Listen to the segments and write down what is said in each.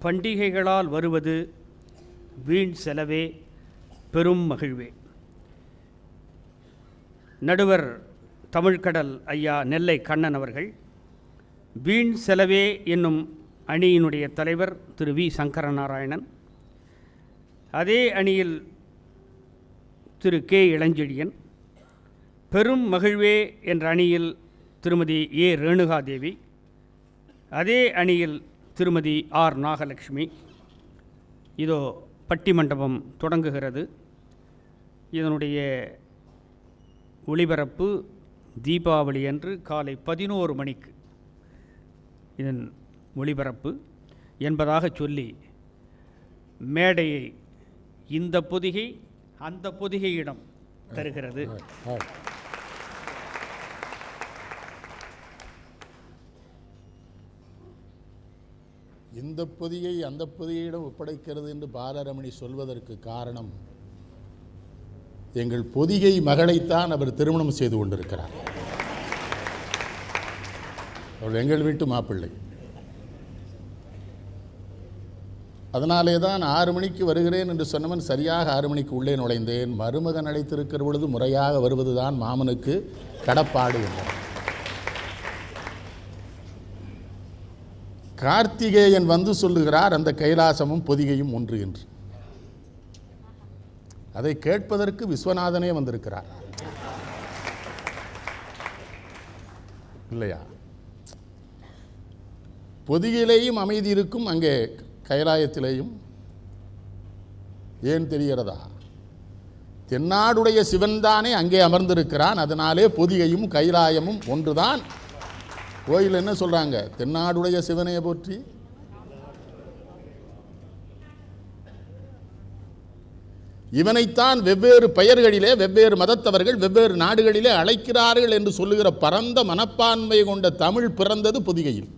பண்டிகைகளால் வருவது வீண் செலவே பெரும் மகிழ்வே. நடுவர் தமிழ்கடல் ஐயா நெல்லை கண்ணன் அவர்கள் வீண் செலவே என்னும் அணியினுடைய தலைவர் திரு வி சங்கரநாராயணன், அதே அணியில் திரு கே இளஞ்செழியன், பெரும் மகிழ்வே என்ற அணியில் திருமதி ஏ ரேணுகாதேவி, அதே அணியில் திருமதி ஆர் நாகலட்சுமி. இதோ பட்டிமண்டபம் தொடங்குகிறது. இதனுடைய ஒளிபரப்பு தீபாவளி அன்று காலை 11 மணிக்கு இதன் ஒளிபரப்பு என்பதாக சொல்லி மேடையை இந்த பொதிகை அந்த பொதிகையிடம் தருகிறது. இந்த பொதியை அந்த பொதியிடம் ஒப்படைக்கிறது என்று பாலரமணி சொல்வதற்கு காரணம், எங்கள் பொதிகை மகளைத்தான் அவர் திருமணம் செய்து கொண்டிருக்கிறார். அவள் எங்கள் வீட்டு மாப்பிள்ளை. அதனாலே தான் 6 மணிக்கு வருகிறேன் என்று சொன்னவன் சரியாக 6 மணிக்கு உள்ளே நுழைந்தேன். மருமகன் அழைத்திருக்கிற பொழுது முறையாக வருவதுதான் மாமனுக்கு கடப்பாடு என்றார். கார்த்திகேயன் வந்து சொல்லுகிறார், அந்த கைலாசமும் பொதிகையும் ஒன்று என்று. அதை கேட்பதற்கு விஸ்வநாதனே வந்திருக்கிறார் இல்லையா? பொதிகையிலேயும் அமைதி இருக்கும், அங்கே கைலாயத்திலேயும். ஏன் தெரிகிறதா? தென்னாடுடைய சிவன்தானே அங்கே அமர்ந்திருக்கிறான். அதனாலே பொதிகையும் கைலாயமும் ஒன்றுதான். கோயில் என்ன சொல்றாங்க? தென்னாடுடைய சிவனையை போற்றி. இவனைத்தான் வெவ்வேறு பெயர்களிலே வெவ்வேறு மதத்தவர்கள் வெவ்வேறு நாடுகளிலே அழைக்கிறார்கள் என்று சொல்லுகிற பரந்த மனப்பான்மை கொண்ட தமிழ் பிறந்தது பொதிகையில்.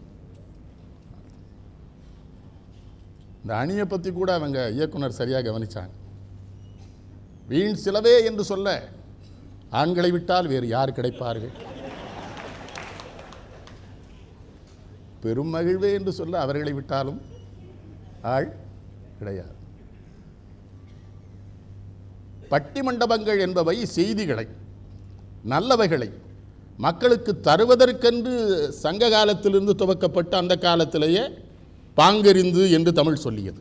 இந்த அணியை பற்றி கூட அவங்க இயக்குனர் சரியாக கவனிச்சாங்க. வீண் சிலவே என்று சொல்ல ஆண்களை விட்டால் வேறு யார் கிடைப்பார்கள்? பெரும் மகிழ்வே என்று சொல்ல அவர்களை விட்டாலும் ஆள் கிடையாது. பட்டிமண்டபங்கள் என்பவை செய்திகளை, நல்லவைகளை மக்களுக்கு தருவதற்கென்று சங்க காலத்திலிருந்து துவக்கப்பட்ட அந்த காலத்திலேயே பாங்கறிந்து என்று தமிழ் சொல்லியது.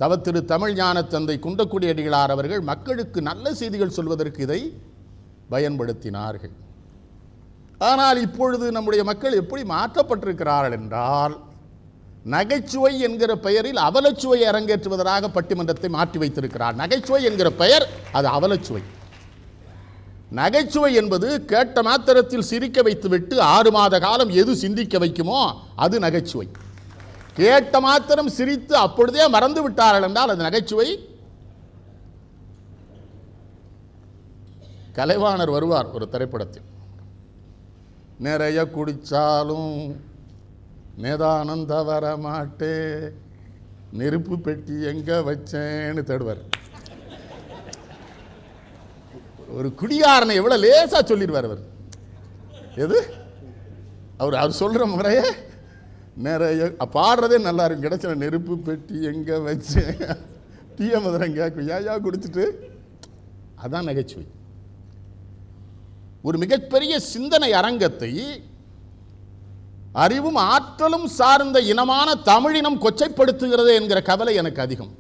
தவத்திரு தமிழ் ஞான தந்தை குன்றக்குடி அடிகளார் அவர்கள் மக்களுக்கு நல்ல செய்திகள் சொல்வதற்கு இதை பயன்படுத்தினார்கள். ஆனால் இப்பொழுது நம்முடைய மக்கள் எப்படி மாற்றப்பட்டிருக்கிறார்கள் என்றால், நகைச்சுவை என்கிற பெயரில் அவலச்சுவை அரங்கேற்றுவதற்காக பட்டிமன்றத்தை மாற்றி வைத்திருக்கிறார். நகைச்சுவை என்கிற பெயர் அது அவலச்சுவை. நகைச்சுவை என்பது கேட்ட மாத்திரத்தில் சிரிக்க வைத்துவிட்டு 6 மாத காலம் எது சிந்திக்க வைக்குமோ அது நகைச்சுவை. கேட்ட மாத்திரம் சிரித்து அப்பொழுதே மறந்து விட்டார்கள் என்றால் அது நகைச்சுவை. கலைவாணர் வருவார் ஒரு திரைப்படத்தில், நிறைய குடிச்சாலும் நிதானந்த வர மாட்டே, நெருப்பு பெட்டி எங்க வச்சேன்னு தேடுவார். ஒரு குடியாரனை எவ்வளவு லேசா சொல்லிடுவார் அவர். எது அவர் சொல்ற முறைய நிறைய பாடுறதே நல்லா இருக்கும். கிடைச்ச நெருப்பு பெட்டி எங்க வச்சேன், டீய மதுரம் கேட்கும், ஏயா குடிச்சிட்டு. அதான் நகைச்சுவை. ஒரு மிகப்பெரிய சிந்தனை அரங்கத்தை அறிவும் ஆற்றலும் சார்ந்த இனமான தமிழினம் கொச்சைப்படுத்துகிறது என்கிற கவலை எனக்கு அதிகம்.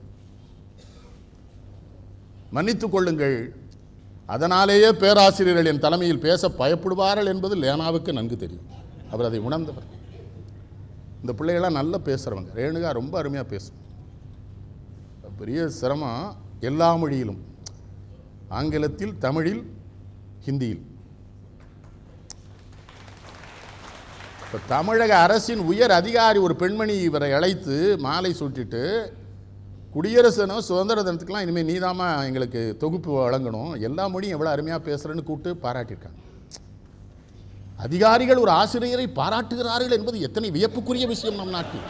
மன்னித்துக் கொள்ளுங்கள், அதனாலேயே பேராசிரியர்கள் என் தலைமையில் பேச பயப்படுவார்கள் என்பது லேனாவுக்கு நன்கு தெரியும். அவர் அதை உணர்ந்தவர். இந்த பிள்ளைகளாம் நல்லா பேசுகிறவங்க. ரேணுகா ரொம்ப அருமையாக பேசும். பெரிய சிரமம் எல்லா மொழியிலும், ஆங்கிலத்தில், தமிழில், ஹிந்தியில். இப்போ தமிழக அரசின் உயர் அதிகாரி ஒரு பெண்மணி இவரை அழைத்து மாலை சூட்டிட்டு, குடியரசு தினம் சுதந்திர தினத்துக்கெலாம் இனிமேல் நீதாமா எங்களுக்கு தொகுப்பு வழங்கணும், எல்லா மொழியும் எவ்வளோ அருமையாக பேசுகிறேன்னு கூப்பிட்டு பாராட்டியிருக்காங்க. அதிகாரிகள் ஒரு ஆசிரியரை பாராட்டுகிறார்கள் என்பது எத்தனை வியப்புக்குரிய விஷயம் நம் நாட்டில்.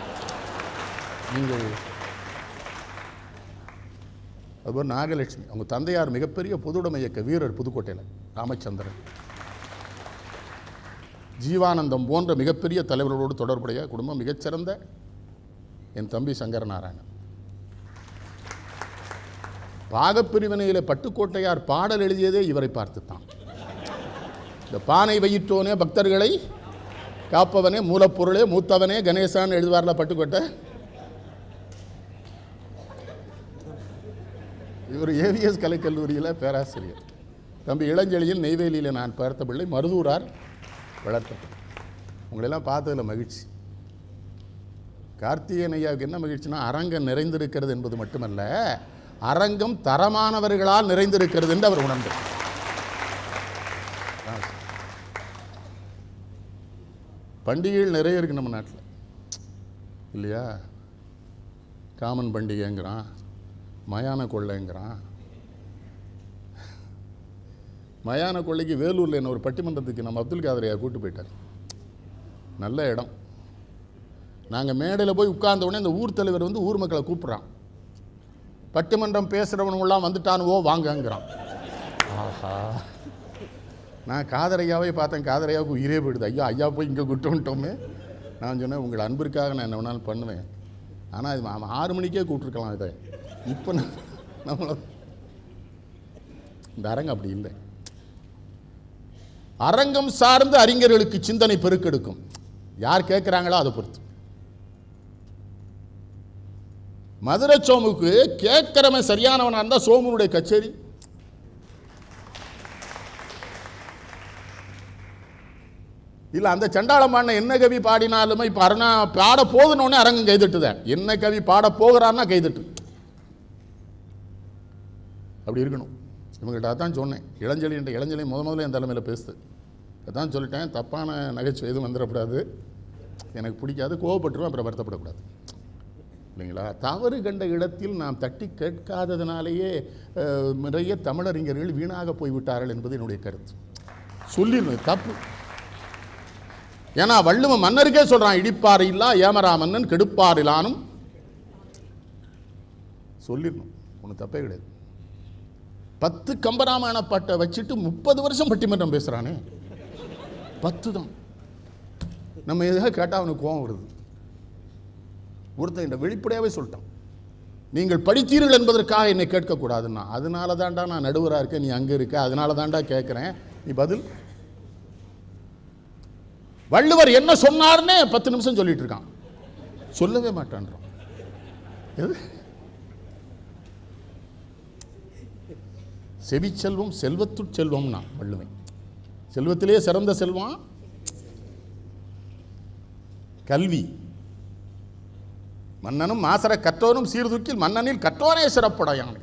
நீங்கள் அதுபோல் நாகலட்சுமி, அவங்க தந்தையார் மிகப்பெரிய பொதுவுடைமை இயக்க வீரர் புதுக்கோட்டையில், ராமச்சந்திரன். ஜீவானந்தம் போன்ற மிகப்பெரிய தலைவர்களோடு தொடர்புடைய குடும்பம். மிகச்சிறந்த என் தம்பி சங்கரநாராயணன். பாகப்பிரிவினையில் பட்டுக்கோட்டையார் பாடல் எழுதியதே இவரை பார்த்துத்தான். இந்த பானை வயிற்றோனே பக்தர்களை காப்பவனே மூலப்பொருளே மூத்தவனே கணேசான் எழுதுவார்ல பட்டுக்கோட்டை. இவர் ஏவிஎஸ் கலைக்கல்லூரியில் பேராசிரியர். தம்பி இளஞ்செழியன் நெய்வேலியில் நான் பார்த்த பிள்ளை, மருதூரார் வளர்த்தப்பட்ட. உங்களெல்லாம் பார்த்ததில் மகிழ்ச்சி. கார்த்திகேயன் ஐயாவுக்கு என்ன மகிழ்ச்சினா, அரங்கம் நிறைந்திருக்கிறது என்பது மட்டுமல்ல, அரங்கம் தரமானவர்களால் நிறைந்திருக்கிறது என்று அவர் உணர்ந்தார். பண்டிகைகள் நிறைய இருக்குது நம்ம நாட்டில் இல்லையா? காமன் பண்டிகைங்கிறான், மயான கொள்ளைங்கிறான். மயான கொள்ளைக்கு வேலூரில் என்ன ஒரு பட்டிமன்றத்துக்கு நம்ம அப்துல் காதரையா கூட்டு போயிட்டார். நல்ல இடம். நாங்கள் மேடையில் போய் உட்கார்ந்த உடனே இந்த ஊர் தலைவர் வந்து ஊர் மக்களை கூப்பிட்றான். பட்டிமன்றம் பேசுகிறவனுங்களாம் வந்துட்டானுவோ வாங்கங்கிறான். ஆஹா, நான் காதரையாவே பார்த்தேன். காதரையாவுக்கு உயிரே போயிடுது. ஐயா ஐயா போய் இங்கே கூட்டு வந்துட்டோமே. நான் சொன்னேன், உங்கள் அன்பிற்காக நான் என்ன வேணாலும் பண்ணுவேன், ஆனால் இது 6 மணிக்கே கூப்பிட்ருக்கலாம். இதை இப்போ நம்மளை இந்த அரங்கம் அப்படி இல்லை. அரங்கம் சார்ந்து அறிஞர்களுக்கு சிந்தனை பெருக்கெடுக்கும். யார் கேட்குறாங்களோ அதை பொறுத்து. மதுரை சோமுக்கு கேட்கிறவன் சரியானவனா இருந்தால் சோமுனுடைய கச்சேரி. இல்லை அந்த சண்டாளமான என்ன கவி பாடினாலுமே இப்போ அருணா பாட போதுனோடனே அரங்கம் கைதட்டுதான். என்ன கவி பாட போகிறான்னா கைதட்டு. அப்படி இருக்கணும். இவங்கள்ட்ட அதான் சொன்னேன். இளஞ்செழி முதல்ல என் தலைமையில் பேசுது. அதான் சொல்லிட்டேன், தப்பான நகைச்சுவை எதுவும் வந்துடக்கூடாது, எனக்கு பிடிக்காது, கோவப்பட்டுருவோம், அப்புறம் வருத்தப்படக்கூடாது இல்லைங்களா? தவறு கண்ட இடத்தில் நாம் தட்டி கேட்காததுனாலேயே நிறைய தமிழறிஞர்கள் வீணாக போய்விட்டார்கள் என்பது என்னுடைய கருத்து. சொல்லிடணும், தப்பு. ஏன்னா வள்ளுவன் மன்னருக்கே சொல்றான், இடிப்பார் இல்லா ஏமரா மன்னன் கெடுப்பார் இல்லானும். சொல்லிடணும், ஒன்றும் தப்பே கிடையாது. 10 கம்பராமாயண பாட்டை வச்சுட்டு 30 வருஷம் பட்டிமன்றம் பேசுறானே. 10 தான். நம்ம எதாவது கேட்டால் அவனுக்கு கோவம் வருது. ஒருத்தன் இந்த வெளிப்படையாகவே சொல்லிட்டான், நீங்கள் படித்தீர்கள் என்பதற்காக என்னை கேட்கக்கூடாதுன்னா. அதனால தாண்டா நான் நடுவராக இருக்கேன், நீ அங்கே இருக்க, அதனால தாண்டா கேட்குறேன், நீ பதில். வள்ளுவர் என்ன சொன்னார்னே 10 நிமிஷம் சொல்லிட்டு இருக்கான், சொல்லவே மாட்டான்றான். செவிச்செல்வம் செல்வத்துட் செல்வம்னா வள்ளுவன். செல்வத்திலே சிறந்த செல்வம் கல்வி. மன்னனும் மாசர கற்றோரும் சீர்தூக்கில் மன்னனில் கற்றோரே சிறப்புடையான்.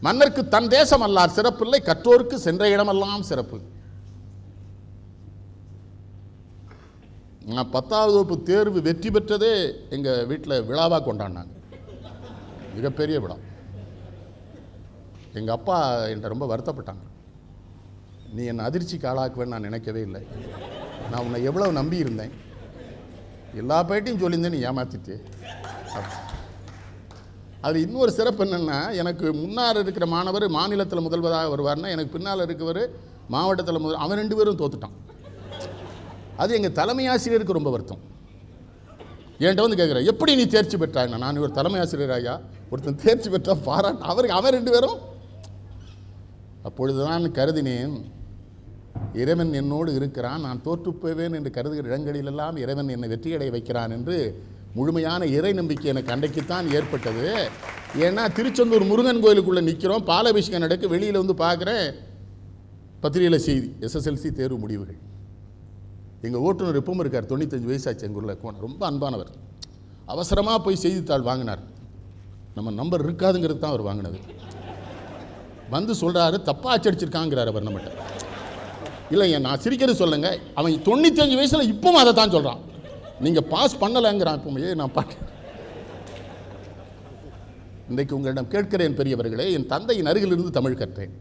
மன்னருக்கு தன் தேசம் அல்லார் சிறப்பில்லை, கற்றோருக்கு சென்ற இடமெல்லாம் சிறப்பு. நான் 10ஆவது வகுப்பு தேர்வு வெற்றி பெற்றதே எங்கள் வீட்டில் விழாவாக கொண்டாடினாங்க. மிகப்பெரிய விழா. எங்கள் அப்பா என்கிட்ட ரொம்ப வருத்தப்பட்டாங்க. நீ என்னை அதிர்ச்சிக்கு ஆளாக்குவேன்னு நான் நினைக்கவே இல்லை. நான் உன்னை எவ்வளோ நம்பி இருந்தேன், எல்லா பேட்டையும் சொல்லியிருந்தேன், நீ ஏமாத்திட்டு. அது இன்னொரு சிறப்பு என்னென்னா, எனக்கு முன்னால் இருக்கிற மாணவர் மாநிலத்தில் முதல்வராக வருவார்னா, எனக்கு பின்னால் இருக்கிறவர் மாவட்டத்தில் முதல், அவன் 2 பேரும் தோத்துட்டான். அது எங்கள் தலைமை ஆசிரியருக்கு ரொம்ப வருத்தம். என்கிட்ட வந்து கேட்குறேன், எப்படி நீ தேர்ச்சி பெற்றாங்க? நான் ஒரு தலைமை ஆசிரியர் ஐயா, ஒருத்தன் தேர்ச்சி பெற்றா பாராட்டு, அவன் 2 பேரும். அப்பொழுதுதான் கருதினேன், இறைவன் என்னோடு இருக்கிறான், நான் தோற்று போவேன் என்று கருதுகிற இடங்களிலெல்லாம் இறைவன் என்னை வெற்றியடைய வைக்கிறான் என்று முழுமையான இறை நம்பிக்கை எனக்கு அன்றைக்குத்தான் ஏற்பட்டது. ஏன்னா திருச்செந்தூர் முருகன் கோயிலுக்குள்ளே நிற்கிறோம், பாலாபிஷேகம் நடக்கு, வெளியில் வந்து பார்க்குறேன் பத்திரிகையில் செய்தி, SSLC தேர்வு முடிவுகள். எங்கள் ஓட்டுநர் எப்பவும் இருக்கார், 95 வயசாச்சு, எங்கள் ஊரில் கோணம், ரொம்ப அன்பானவர். அவசரமாக போய் செய்தித்தாள் வாங்கினார். நம்ம நம்பர் இருக்காதுங்கிறது தான் அவர் வாங்கினது. வந்து சொல்கிறாரு, தப்பாக அச்சடிச்சிருக்காங்கிறார் அவர் நம்மகிட்ட. இல்லைங்க, நான் சிரிக்கிறது சொல்லுங்க, அவன் 95 வயசில் இப்பவும் அதை தான் சொல்கிறான், நீங்கள் பாஸ் பண்ணலைங்கிறான். இப்போ நான் இன்றைக்கு உங்களிடம் கேட்கிறேன் பெரியவர்களே, என் தந்தையின் அருகிலிருந்து தமிழ் கற்றேன்.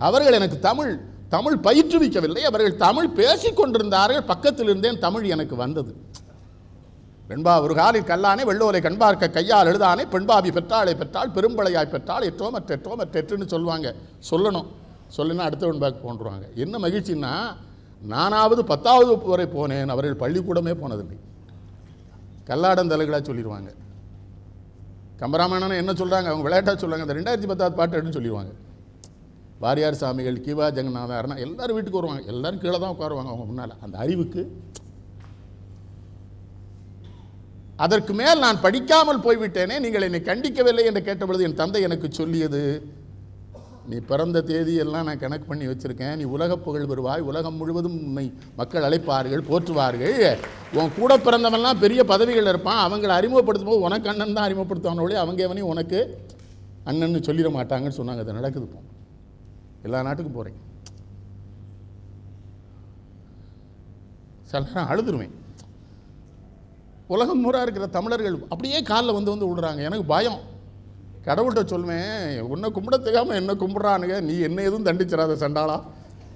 அவர்கள் எனக்கு தமிழ் தமிழ் பயிற்றுவிக்கவில்லை, அவர்கள் தமிழ் பேசிக் கொண்டிருந்தார்கள். பக்கத்தில் இருந்தேன், தமிழ் எனக்கு வந்தது. வெண்பா ஒரு காலில் கல்லானே வெள்ளோரை கண்பார்க்க கையால் எழுதானே பெண்பாவி பெற்றாளை பெற்றால் பெரும்பளையாய் பெற்றால் எற்றோ மற்றெற்றுன்னு சொல்லுவாங்க. சொல்லணும், சொல்லினா அடுத்த வெண்பாக்கு போன்றுவாங்க. என்ன மகிழ்ச்சின்னா, நானாவது 10வது வகுப்பு வரை போனேன், அவர்கள் பள்ளிக்கூடமே போனதில்லை. கல்லாடந்தலைகளாக சொல்லிடுவாங்க. கம்பராமாயணம் என்ன சொல்கிறாங்க, அவங்க விளையாட்டாக சொல்கிறாங்க, அந்த 2010 பாட்டு எடுன்னு சொல்லிடுவாங்க. வாரியார் சாமிகள், கிவா ஜெகநாதர்னா எல்லோரும் வீட்டுக்கு வருவாங்க, எல்லோரும் கீழே தான் உட்காருவாங்க அவங்க முன்னால். அந்த அறிவுக்கு அதற்கு மேல் நான் படிக்காமல் போய்விட்டேனே, நீங்கள் என்னை கண்டிக்கவில்லை என்று கேட்டபொழுது என் தந்தை எனக்கு சொல்லியது, நீ பிறந்த தேதியெல்லாம் நான் கணக்கு பண்ணி வச்சுருக்கேன், நீ உலக புகழ் பெறுவாய், உலகம் முழுவதும் உன்னை மக்கள் அழைப்பார்கள், போற்றுவார்கள், உன் கூட பிறந்தவன்லாம் பெரிய பதவிகள் இருப்பான், அவங்களை அறிமுகப்படுத்தும் போது உனக்கு அண்ணன் தான் அறிமுகப்படுத்துவானோடே, அவங்க எவனையும் உனக்கு அண்ணன்னு சொல்லிட மாட்டாங்கன்னு சொன்னாங்க. அது நடக்குது. போ எல்லா நாட்டுக்கும் போகிறேன், சில நேரம் அழுதுருவேன். உலகம் பூரா இருக்கிற தமிழர்கள் அப்படியே காலில் வந்து விடுறாங்க. எனக்கு பயம். கடவுள்கிட்ட சொல்லுவேன், உன்னை கும்பிட தெரியாமல் என்ன கும்பிட்றானுங்க, நீ என்ன எதுவும் தண்டிச்சிடாத சண்டாளா,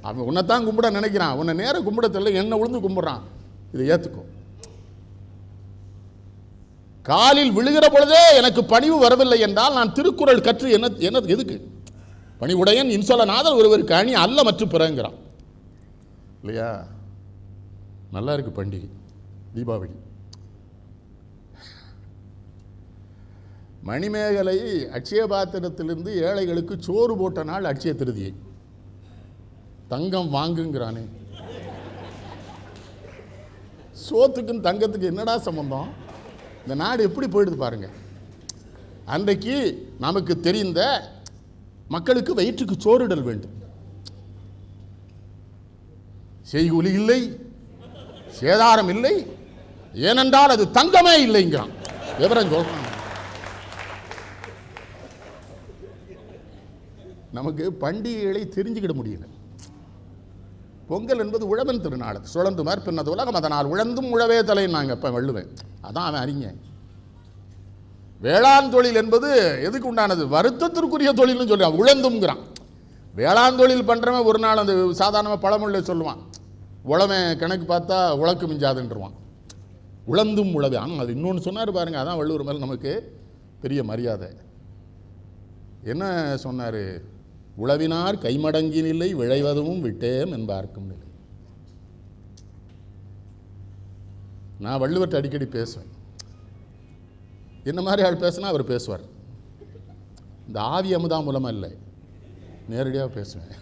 அவன் உன்னைத்தான் கும்பிட நினைக்கிறான், உன்னை நேரம் கும்பிட தெரியல, என்ன உழுந்து கும்பிட்றான், இதை ஏற்றுக்கும். காலில் விழுகிற பொழுதே எனக்கு பணிவு வரவில்லை என்றால் நான் திருக்குறள் கற்று என்ன எதுக்கு? பணிவுடையன் இன்சொலநாதல் ஒருவருக்கு அணி அல்ல மற்றும் பிறங்கிறான் இல்லையா? நல்லா இருக்கு பண்டிகை தீபாவளி. மணிமேகலை அட்சய பாத்திரத்திலிருந்து ஏழைகளுக்கு சோறு போட்ட நாள் அட்சய திருதியை. தங்கம் வாங்குங்கிறானே, சோத்துக்கும் தங்கத்துக்கு என்னடா சம்பந்தம்? இந்த நாடு எப்படி போயிடுது பாருங்க. அன்றைக்கு நமக்கு தெரிந்த மக்களுக்கு வயிற்றுக்கு சோறுடல் வேண்டும். செய்கூலி இல்லை, சேதாரம் இல்லை, ஏனென்றால் அது தங்கமே இல்லைங்கிறான். விவரம் சொல்றான். நமக்கு பண்டிகைகளை தெரிஞ்சுக்கிட முடியல. பொங்கல் என்பது உழவன் திருநாள், சுழந்து மற்பின்னது உலகம், அதனால் உழந்தும் உழவே தலைன்னு நாங்கள் இப்போ வள்ளுவேன். அதான் அவன் அறிஞன். வேளாண் தொழில் என்பது எதுக்கு உண்டானது? வருத்தத்திற்குரிய தொழில்னு சொல்கிறான், உழந்தும்ங்கிறான். வேளாண் தொழில் பண்ணுறவன் ஒரு நாள் அந்த சாதாரணமாக பழமொழியை சொல்லுவான், உழவன் கணக்கு பார்த்தா உழக்கு மிஞ்சாதுன்றுவான். உழந்தும் உழவே. ஆனால் அது இன்னொன்று சொன்னார் பாருங்க, அதான் வள்ளுவர் மேல் நமக்கு பெரிய மரியாதை. என்ன சொன்னார்? உழவினார் கைமடங்கினில்லை விளைவதும் விட்டேம் என்பார்க்கும் நிலை. நான் வள்ளுவர்கிட்ட அடிக்கடி பேசுவேன். என்ன மாதிரி ஆள் பேசினா அவர் பேசுவார். இந்த ஆவி அமுதா மூலமாக இல்லை, நேரடியாக பேசுவேன்.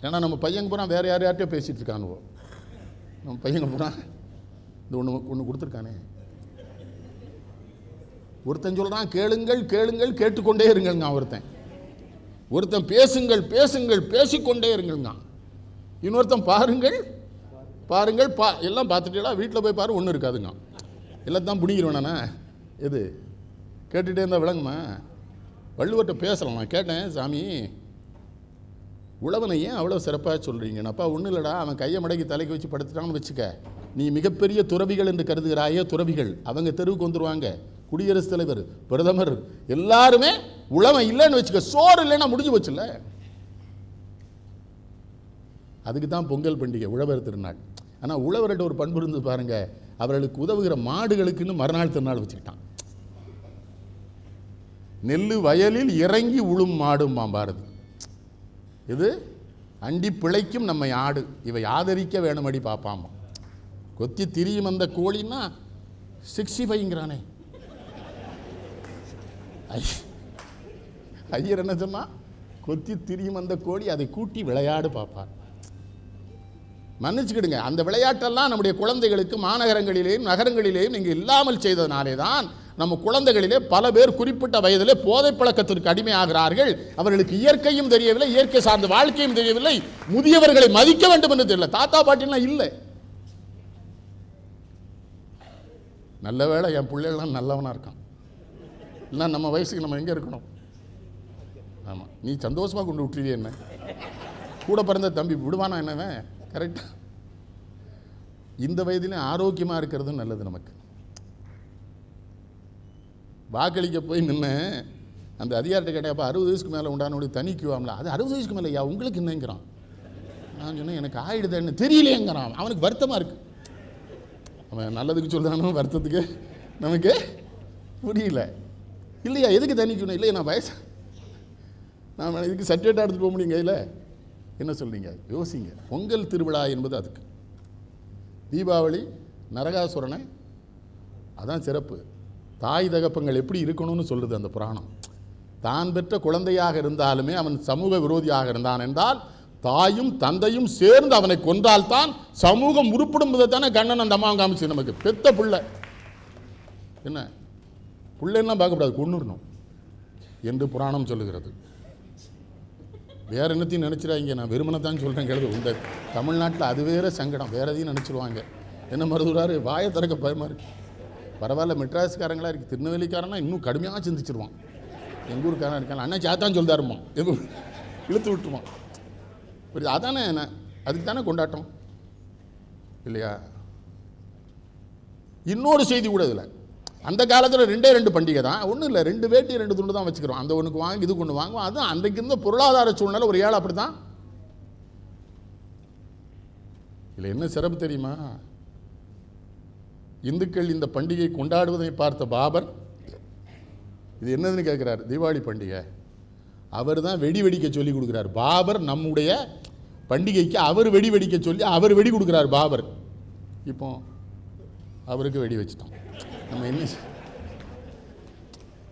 ஏன்னா நம்ம பையங்க பூரா வேறு யார்கிட்டயோ பேசிகிட்டு இருக்கானுவோ. நம்ம பையங்க பூரா இந்த ஒன்று கொடுத்துருக்கானே. ஒருத்தன் சொல்கிறான் கேளுங்கள் கேளுங்கள் கேட்டுக்கொண்டே இருங்கள்ங்க. ஒருத்தன் பேசுங்கள் பேசுங்கள் பேசிக்கொண்டே இருங்கள்ங்க. இன்னொருத்தன் பாருங்கள் பாருங்கள் எல்லாம் பார்த்துட்டீங்களா, வீட்டில் போய் பாரு, ஒன்றும் இருக்காதுங்க, எல்லாத்தான் பிடிக்கிறவனாண்ணா. எது கேட்டுகிட்டே இருந்தால் விளங்குமா? வள்ளுவர்கிட்ட பேசலாம். நான் கேட்டேன், சாமி உழவனை ஏன் அவ்வளோ சிறப்பாக சொல்கிறீங்கன்னாப்பா, ஒன்றும் இல்லைடா, அவன் கையை மடக்கி தலைக்கு வச்சு படுத்துட்டான்னு வச்சுக்க, நீ மிகப்பெரிய துறவிகள் என்று கருதுகிறாயே, துறவிகள் அவங்க தெருவுக்கு வந்துடுவாங்க, குடியரசுத் தலைவர், பிரதமர் எல்லாருமே உழவன் இல்லைன்னு வச்சுக்க, சோறு இல்லைன்னா முடிஞ்சு போச்சுல்ல. அதுக்கு தான் பொங்கல் பண்டிகை, உழவர் திருநாள். ஆனால் உழவர்கிட்ட ஒரு பண்பு இருந்து பாருங்க, அவர்களுக்கு உதவுகிற மாடுகளுக்குன்னு மறுநாள் திருநாள் வச்சுக்கிட்டான். நெல்லு வயலில் இறங்கி உழும் மாடும் பாரதி. இது அண்டி பிழைக்கும் நம்மை ஆடு, இவை ஆதரிக்க வேணுமடி பாப்பாமா. கொத்தி திரியும் அந்த கோழின்னா 65ங்கிறானே. ஐயர் என்ன சொன்னா, கொத்தி திரியும் அந்த கோழி, அதை கூட்டி விளையாடு பாப்பார். மன்னிச்சுக்கிடுங்க, அந்த விளையாட்டெல்லாம் நம்முடைய குழந்தைகளுக்கு மாநகரங்களிலேயும் நகரங்களிலேயும் நீங்கள் இல்லாமல் செய்ததுனாலே தான் நம்ம குழந்தைகளிலே பல பேர் குறிப்பிட்ட வயதிலே போதை பழக்கத்திற்கு அடிமையாகிறார்கள். அவர்களுக்கு இயற்கையும் தெரியவில்லை, இயற்கை சார்ந்த வாழ்க்கையும் தெரியவில்லை, முதியவர்களை மதிக்க வேண்டும் என்று தெரியல. தாத்தா பாட்டிலாம் இல்லை. நல்ல வேளை என் பிள்ளைகள்லாம் நல்லவனாக இருக்கான். இல்லை நம்ம வயசுக்கு நம்ம எங்கே இருக்கணும்? ஆமாம், நீ சந்தோஷமாக கொண்டு விட்டுருவிய என்ன? கூட பிறந்த தம்பி விடுவானா என்னவன்? கரெக்டாக இந்த வயதிலையும் ஆரோக்கியமாக இருக்கிறது நல்லது. நமக்கு வாக்களிக்க போய் நின்று அந்த அதிகாரிட்ட கேட்டப்போ 60 வயசுக்கு மேலே உண்டானோட தனிக்குவாங்களா? அது 60 வயசுக்கு மேலே ஐயா உங்களுக்கு என்னங்கிறான். நான் சொன்னேன் எனக்கு ஆயிடுதுன்னு தெரியலையேங்கிறான். அவனுக்கு வருத்தமாக இருக்குது. அவன் நல்லதுக்கு சொல்கிறானோ வருத்தத்துக்கு நமக்கு புரியல. இல்லையா எதுக்கு தண்ணிக்கணும்? இல்லையா நான் இதுக்கு சர்டிஃபிகேட்டாக எடுத்துகிட்டு போக முடியும் கையில். என்ன சொல்கிறீங்க? யோசிங்க. பொங்கல் திருவிழா என்பது அதுக்கு. தீபாவளி நரகாசுரனை, அதான் சிறப்பு. தாய் தகப்பங்கள் எப்படி இருக்கணும்னு சொல்லுது அந்த புராணம். தான் பெற்ற குழந்தையாக இருந்தாலுமே அவன் சமூக விரோதியாக இருந்தான் என்றால் தாயும் தந்தையும் சேர்ந்து அவனை கொன்றால்தான் சமூகம் உருப்படும்போது தானே கண்ணன் அந்த அம்மா காமிச்சு நமக்கு பெத்த புள்ள. என்ன பிள்ளைன்னா பார்க்கக்கூடாது, கொன்னுடணும் என்று புராணம் சொல்லுகிறது. வேற என்னத்தையும் நினச்சிடாங்க. நான் வெறுமனை தான் சொல்கிறேன். கேள்வி இந்த தமிழ்நாட்டில் அது வேற சங்கடம். வேற எதையும் நினச்சிடுவாங்க. என்ன மருதுறாரு வாயை திறக்க பயமாக இருக்குது. பரவாயில்ல, மெட்ராஸ்காரங்களாக இருக்குது. திருநெல்வேலிக்காரனா இன்னும் கடுமையாக சிந்திச்சிருவான். எங்கள் ஊருக்காரன் இருக்காங்க, அண்ணா சாத்தான் சொல்லிதாருமா, இழுத்து விட்டுருவான். புரியுது? அதானே அதுக்கு தானே கொண்டாட்டம் இல்லையா? இன்னொரு செய்தி கூட இதில், அந்த காலத்தில் 2 பண்டிகை தான், ஒன்றும் இல்லை, 2 வேட்டி 2 துண்டு தான் வச்சுக்கிறோம். அந்த ஒன்றுக்கு வாங்கி இது கொண்டு வாங்குவோம். அதுவும் அன்றைக்கு இருந்த பொருளாதார சூழ்நிலை ஒரு ஏழை அப்படி தான். இல்லை என்ன சிறப்பு தெரியுமா? இந்துக்கள் இந்த பண்டிகை கொண்டாடுவதை பார்த்த பாபர் இது என்னதுன்னு கேட்குறாரு. தீபாவளி பண்டிகை அவர் தான் வெடி வெடிக்க சொல்லி கொடுக்குறார். பாபர் நம்முடைய பண்டிகைக்கு அவர் வெடி வெடிக்க சொல்லி அவர் வெடி கொடுக்குறார் பாபர். இப்போ அவருக்கு வெடி வச்சுட்டோம். நம்ம என்ன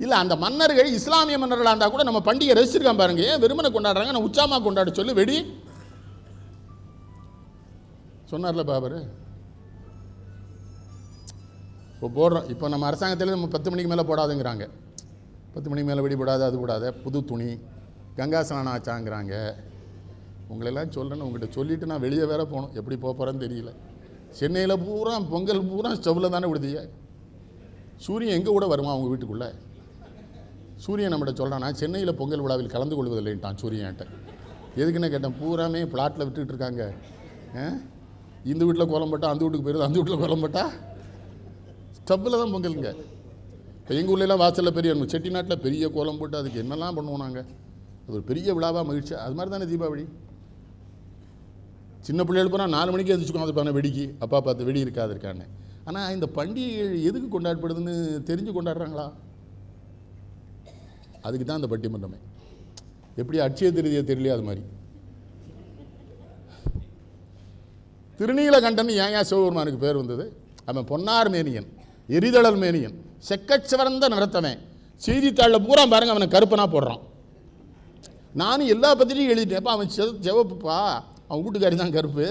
இல்லை, அந்த மன்னர்கள் இஸ்லாமிய மன்னர்களாக இருந்தால் கூட நம்ம பண்டிகை ரசிச்சிருக்கான் பாருங்க. ஏன் வெறுமனை கொண்டாடுறாங்க? நான் உச்சாமாக கொண்டாட சொல்லி வெடி சொன்னார்ல பாபர். இப்போ போடுறோம். இப்போ நம்ம அரசாங்கத்தில் நம்ம 10 மணிக்கு மேலே போடாதுங்கிறாங்க. 10 மணிக்கு மேலே வெடி போடாது, அது போடாத, புது துணி, கங்கா ஸ்நானம் ஆச்சாங்கிறாங்க. உங்களெல்லாம் சொல்கிறேன்னு உங்கள்கிட்ட சொல்லிவிட்டு நான் வெளியே வேற போகணும். எப்படி போக போகிறேன்னு தெரியல. சென்னையில் பூரா பொங்கல் பூரா ஸ்டவ்வில் தானே விடுதிய. சூரியன் எங்கே கூட வருமா அவங்க வீட்டுக்குள்ளே? சூரியன் நம்மகிட்ட சொல்கிறான், நான் சென்னையில் பொங்கல் விழாவில் கலந்து கொள்வதில்லைன்ட்டான் சூரியன்ட்ட. எதுக்குன்னு கேட்டேன். பூராமே பிளாட்டில் விட்டுக்கிட்டு இருக்காங்க. இந்த வீட்டில் கோலம் போட்டால் அந்த வீட்டுக்கு போயிடுது, அந்த வீட்டில் கோலம் போட்டால் ஸ்டவ்வில் தான் பொங்கலுங்க. இப்போ எங்கள் ஊர்லெலாம் வாசலில் பெரிய செட்டிநாட்டில் பெரிய கோலம் போட்டு அதுக்கு என்னெல்லாம் பண்ணுவோம் நாங்கள். அது ஒரு பெரிய விழாவாக மகிழ்ச்சி. அது மாதிரி தானே தீபாவளி. சின்ன பிள்ளைகள் போனால் 4 மணிக்கு எழுந்திரிச்சுக்கோங்க. அது பண்ண வெடிக்கு அப்பா பார்த்து வெடி இருக்காது இருக்கான்னு. ஆனால் இந்த பண்டிகைகள் எதுக்கு கொண்டாடப்படுதுன்னு தெரிஞ்சு கொண்டாடுறாங்களா? அதுக்கு தான் அந்த பட்டிமன்றமே. எப்படி அட்சய திருதியை தெரியலையா அது மாதிரி. திருநீலகண்டன் ஏன் சிவபெருமானுக்கு பேர் வந்தது? அவன் பொன்னார் மேனியன், எரிதழல் மேனியன், செக்கச்சிவந்த நடத்தவன். செய்தித்தாளில் பூரா பாருங்க அவனை கருப்பனா போடுறான். நானும் எல்லா பத்திரிகையும் எழுதிட்டேன். அவன் சிவப்புப்பா, அவன் வீட்டுக்காரி தான் கருப்பு,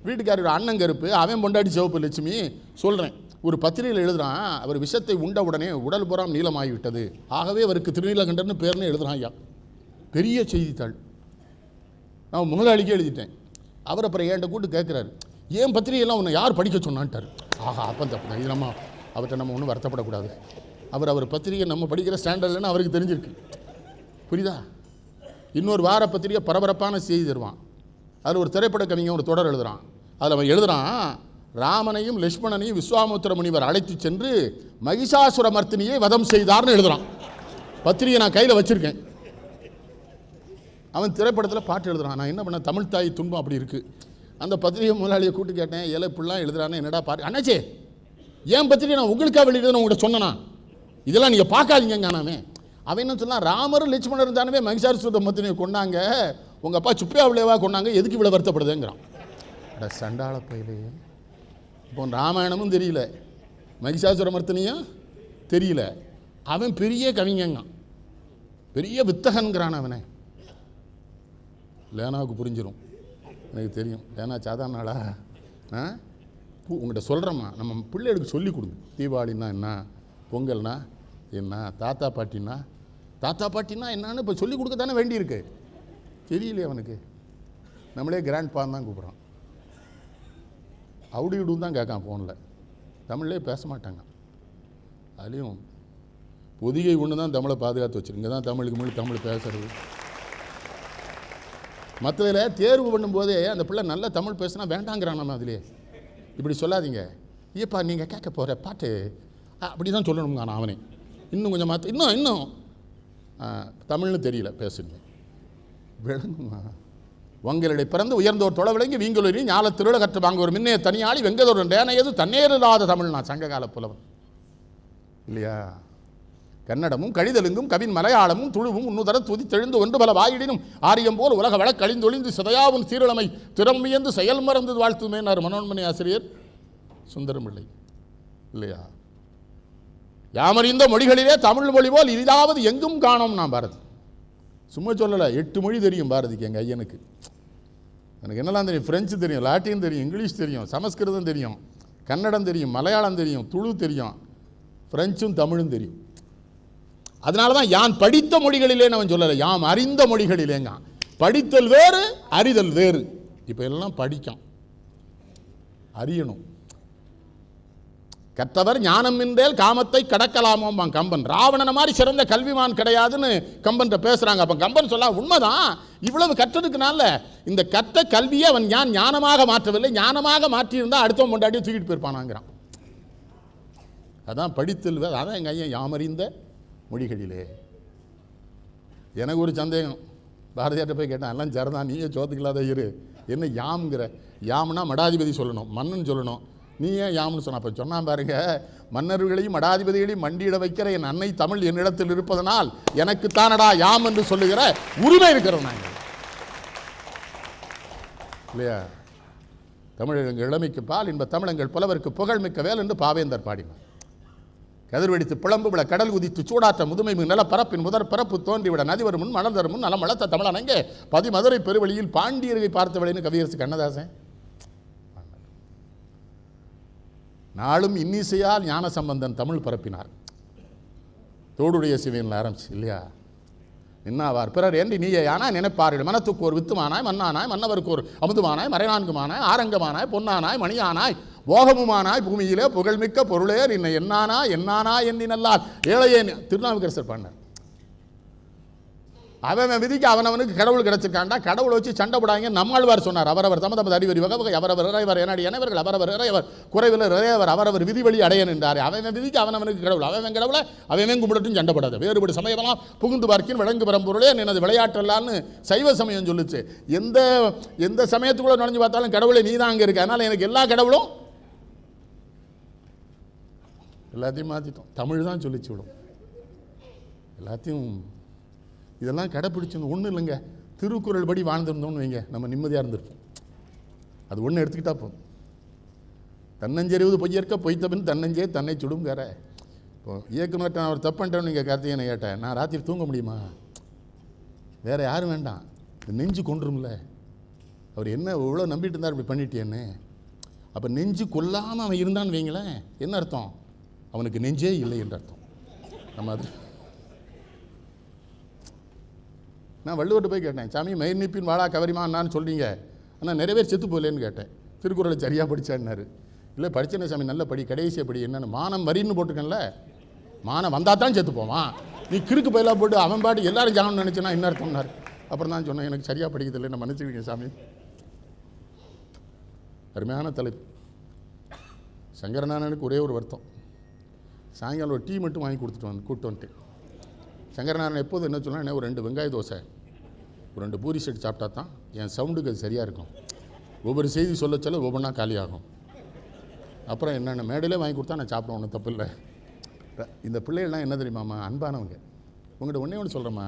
வீட்டுக்காரியோட அண்ணன் கருப்பு, அவன் பொண்டாட்டி சிவப்பு லட்சுமி சொல்கிறேன். ஒரு பத்திரிகையில் எழுதுகிறான், அவர் விஷத்தை உண்ட உடனே உடல் புறம் நீளமாகிவிட்டது, ஆகவே அவருக்கு திருநீலகண்டன்னு பேர்னு எழுதுகிறான். ஐயா பெரிய செய்தித்தாள். நான் முதலாளிக்கே எழுதிட்டேன். அவர் அப்புறம் என்கிட்ட கூட்டு கேட்குறாரு, ஏன் பத்திரிகையெல்லாம் உன்னை யார் படிக்க சொன்னான்ட்டார். ஆஹா, அப்போ தப்பு. இது நம்ம அவர்கிட்ட நம்ம ஒன்றும் வருத்தப்படக்கூடாது. அவர் பத்திரிகை நம்ம படிக்கிற ஸ்டாண்டர்ட்லன்னு அவருக்கு தெரிஞ்சிருக்கு. புரியுதா? இன்னொரு வார பத்திரிகை பரபரப்பான செய்தி தருவான். அதில் ஒரு திரைப்பட கவிஞன் ஒரு தொடர் எழுதுகிறான். அதில் அவன் எழுதுகிறான், ராமனையும் லட்சுமணனையும் விஸ்வாமுத்திர முனிவர் அழைத்து சென்று மகிஷாசுர மர்த்தினியை வதம் செய்தார்னு எழுதுகிறான். பத்திரிகை நான் கையில் வச்சுருக்கேன். அவன் திரைப்படத்தில் பாட்டு எழுதுகிறான். நான் என்ன பண்ணேன், தமிழ் தாய் துன்பம் அப்படி இருக்குது. அந்த பத்திரிகை முதலாளியை கூப்பிட்டு கேட்டேன், ஏழை இப்படிலாம் எழுதுறானே என்னடா பாட்டு. அண்ணாச்சே, ஏன் பத்திரிகை நான் உங்களுக்காக வெளியிடுன்னு உங்கள்கிட்ட சொன்னேனா? இதெல்லாம் நீங்கள் பார்க்காதீங்க. நானே அவன் என்ன சொன்னான், ராமரும் லட்சுமணர் இருந்தானவே மகிஷாசுர மர்த்தினியை கொண்டாங்க, உங்கள் அப்பா சுப்பியாவிலேவா கொண்டாங்க, எதுக்கு இவ்வளோ வருத்தப்படுதுங்கிறான். அட சண்டாள பயிலே. இப்போ ராமாயணமும் தெரியல, மகிஷாசுர மர்த்தினியும் தெரியல. அவன் பெரிய கவிஞங்க, பெரிய வித்தகன்கிறான் அவனை. லேனாவுக்கு புரிஞ்சிடும், எனக்கு தெரியும். லேனா சாதாரண நாளா? உங்கள்கிட்ட சொல்கிறேம்மா, நம்ம பிள்ளைகளுக்கு சொல்லிக் கொடுங்க. தீபாவளின்னா என்ன, பொங்கல்னா என்ன, தாத்தா பாட்டின்னா என்னன்னு இப்போ சொல்லிக் கொடுக்க தானே வேண்டியிருக்கு. தெரியலையே அவனுக்கு. நம்மளே கிராண்ட் பான்னு தான் கூப்பிட்றான். அவுடி விடும் தான் கேட்கான் ஃபோனில். தமிழ்லேயே பேச மாட்டாங்க. அதுலேயும் பொதிகை ஒன்று தான் தமிழை பாதுகாத்து வச்சுருங்க. தான் தமிழுக்கு தமிழ் பேசுறது. மற்றதில் தேர்வு பண்ணும்போதே அந்த பிள்ளை நல்ல தமிழ் பேசுனா வேண்டாங்கிறான். நம்ம அதிலே இப்படி சொல்லாதீங்க, ஏப்பா நீங்கள் கேட்க போகிற பாட்டு அப்படி தான் சொல்லணுங்க. நான் அவனே இன்னும் கொஞ்சம் மாற்ற, இன்னும் தமிழ்னு தெரியல பேசுங்க, விளங்குமா? வங்களிடை பிறந்து உயர்ந்தோர் தொலை விளங்கி வீங்குலி ஞால திருள கற்று வாங்க ஒரு மின்னைய தனியாளி வெங்கதோர் டேனையது தன்னேறில்லாத தமிழ் நான் சங்ககால புலவன் இல்லையா? கன்னடமும் கழிதலுங்கும் கவின் மலையாளமும் துழுவும் உன்னுதர துதி தெழுந்து ஒன்று பல வாயிடினும் ஆரியம் போல் உலக வழக்கழிந்தொழிந்து சிதையாவும் சீரழமை திறமையந்து செயல் மறந்து வாழ்த்துமேனார் மனோன்மணி ஆசிரியர் சுந்தரம்பிள்ளை இல்லையா? யாமறிந்த மொழிகளிலே தமிழ் மொழி போல் இதாவது எங்கும் காணோம் நான் பாரதி. சும்மா சொல்லலை, 8 மொழி தெரியும் பாரதிக்கு. எங்கள் ஐயனுக்கு எனக்கு என்னெல்லாம் தெரியும்? ஃப்ரெஞ்சு தெரியும், லாட்டின் தெரியும், இங்கிலீஷ் தெரியும், சமஸ்கிருதம் தெரியும், கன்னடம் தெரியும், மலையாளம் தெரியும், துளு தெரியும், ஃப்ரெஞ்சும் தமிழும் தெரியும். அதனால தான் யான் படித்த மொழிகளிலேன்னு அவன் சொல்லலை, யாம் அறிந்த மொழிகளிலேங்க. படித்தல் வேறு, அறிதல் வேறு. இப்போ எல்லாம் படிக்கும், அறியணும். கற்றவர் ஞானம் என்றேல் காமத்தை கடக்கலாமோம்பான் கம்பன். ராவணனை மாதிரி சிறந்த கல்விமான் கிடையாதுன்னு கம்பன் பேசுகிறாங்க. அப்போ கம்பன் சொல்ல உண்மைதான். இவ்வளவு கற்றதுக்குனால இந்த கற்ற கல்வியை அவன் ஞானமாக மாற்றவில்லை. ஞானமாக மாற்றியிருந்தால் அடுத்தவன் கொண்டாடி தூக்கிட்டு போயிருப்பானாங்கிறான். அதான் படித்தல். அதான் எங்கள் ஐயன் யாமறிந்த மொழிகளிலே. எனக்கு ஒரு சந்தேகம், பாரதியார்ட்ட போய் கேட்டேன், எல்லாம் சரிதான், நீயே சோத்துக்கலாத இரு, என்ன யாம்ங்கிற? யாம்னா மடாதிபதி சொல்லணும், மன்னன் சொல்லணும், நீ ஏன் யாம்னு சொன்ன? அப்போ சொன்னான் பாருங்க, மன்னர்களையும் மடாதிபதிகளையும் மண்டியிட வைக்கிற என் அன்னை தமிழ் என்னிடத்தில் இருப்பதனால் எனக்கு தானடா யாம் என்று சொல்லுகிற உரிமை இருக்கிறோம் நாங்கள் இல்லையா? தமிழ் இளமைக்கு பால் இன்ப தமிழங்கள் புலவருக்கு புகழ்மிக்க வேல் என்று பாவேந்தர் பாடினார். கதிர்வெடித்து பிளம்பு விட கடல் குதித்து சூடாற்ற முதுமை நில பரப்பின் முதற் பரப்பு தோன்றிவிட நதிவர் முன் மணந்தர் முன் நலம் வளர்த்த தமிழனங்கே பதிமதுரை பெருவெளியில் பாண்டியர்களை பார்த்தவளைன்னு கவியரசு கண்ணதாசன். நாளும் இன்னிசையால் ஞான சம்பந்தன் தமிழ் பரப்பினார். தோடுடைய சிவனில் ஆரம்பிச்சு இல்லையா? நின்னாவார் பிறர் என்று நீயே ஆனாய் நினைப்பார்கள் மனத்துக்கு ஒரு வித்துமானாய் மண்ணானாய் மன்னவருக்கு ஒரு அமுதுமானாய் மறைநான்குமானாய் ஆரங்கமானாய் பொன்னானாய் மணியானாய் போகமுமானாய் பூமியிலே புகழ்மிக்க பொருளே நின்ன என்னானா எண்ணி நல்லால் ஏழையே. திருநாவுக்கரசர் பண்ணார். அவன் விதிக்கு அவனவனுக்கு கடவுள் கிடைச்சிருக்காண்டா, கடவுளை வச்சு சண்டை போடாங்க. நம்மாழ்வார் சொன்னார், அவரவர் தம தமது அறிவறி வகை அவரவர் இறைவர் என்னடி எனவர்கள் அவரவர் இறைவர் குறைவில் இறையவர் அவரவர் விதி வழி அடைய நின்றார். அவன் விதிக்கு அவனவனுக்கு கடவுள், அவன் கடவுளை அவன் கும்பிடட்டும் சண்டை போடாது. வேறுபடி சமயமெல்லாம் புகுந்து பார்க்கின் விளங்கு பரம்பொருளே நினது விளையாட்டலான்னு சைவ சமயம் சொல்லுச்சு. எந்த சமயத்துக்குள்ள நுழைஞ்சு பார்த்தாலும் கடவுளை நீ தான் அங்கே இருக்கு. அதனால் எனக்கு எல்லா கடவுளும் எல்லாத்தையும் மாற்றிட்டோம். தமிழ் தான் சொல்லிச்சு விடும் எல்லாத்தையும். இதெல்லாம் கடைப்பிடிச்சிருந்தோம். ஒன்றும் இல்லைங்க, திருக்குறள் படி வாழ்ந்திருந்தோம்னு வைங்க, நம்ம நிம்மதியாக இருந்திருப்போம். அது ஒன்று எடுத்துக்கிட்டா போதும். தன்னஞ்செறிவது பொய்யற்க பொய்த்தபின் தன்னஞ்சே தன்னை சுடுங்கிற. இப்போ இயக்குநர்கிட்ட நான் ஒரு தப்புன்றேன்னு நீங்கள் கார்த்திகேயனை கேட்டேன், நான் ராத்திரி தூங்க முடியுமா? வேறு யாரும் வேண்டாம், நெஞ்சு கொன்றும்ல. அவர் என்ன இவ்வளோ நம்பிட்டு இருந்தார், இப்படி பண்ணிட்டேன்னு. அப்போ நெஞ்சு கொல்லாமல் அவன் இருந்தான்னு வைங்களேன், என்ன அர்த்தம்? அவனுக்கு நெஞ்சே இல்லை என்று அர்த்தம். நம்ம அது நான் வள்ளுவர்கிட்ட போய் கேட்டேன், சாமி மயிர் நீப்பின் வாழா கவரிமான்னு சொல்கிறீங்க, ஆனால் நிறைய பேர் செத்து போகலேன்னு கேட்டேன். திருக்குறளை சரியாக படித்தான்னாரு. இல்லை படித்தேனே சாமி, நல்ல படி, கடைசியை படி. என்னென்னு மானம் வரின்னு போட்டிருக்கேன்ல, மானம் வந்தால் தான் செத்து போவான். நீ கிறுக்கு பயிலாக போட்டு அவன் பாட்டு எல்லாரும் ஜானம்னு நினச்சேன்னா என்ன அர்த்தம்னார். அப்புறம் தான் சொன்னேன், எனக்கு சரியாக படிக்கிறதில்லை, நான் மன்னிச்சுக்கிறேன் சாமி. அருமையான தலைப்பு. சங்கரநாராயணனுக்கு ஒரே ஒரு வருத்தம், சாயங்காலம் ஒரு டீ மட்டும் வாங்கி கூப்பிட்டு வந்துட்டேன். சங்கரநாராயணன் எப்போது என்ன சொன்னால், ஒரு 2 வெங்காய தோசை ஒரு 2 பூரி செட் சாப்பிட்டா தான் என் சவுண்டுக்கு அது சரியாக இருக்கும். ஒவ்வொரு செய்தி சொல்ல ஒவ்வொன்றா காலியாகும். அப்புறம் என்னென்ன மேடையிலே வாங்கி கொடுத்தா நான் சாப்பிட ஒன்றும் தப்பு இல்லை. இந்த பிள்ளைகள்லாம் என்ன தெரியுமாம்மா, அன்பானவங்க. உங்கள்கிட்ட ஒன்று சொல்கிறேம்மா,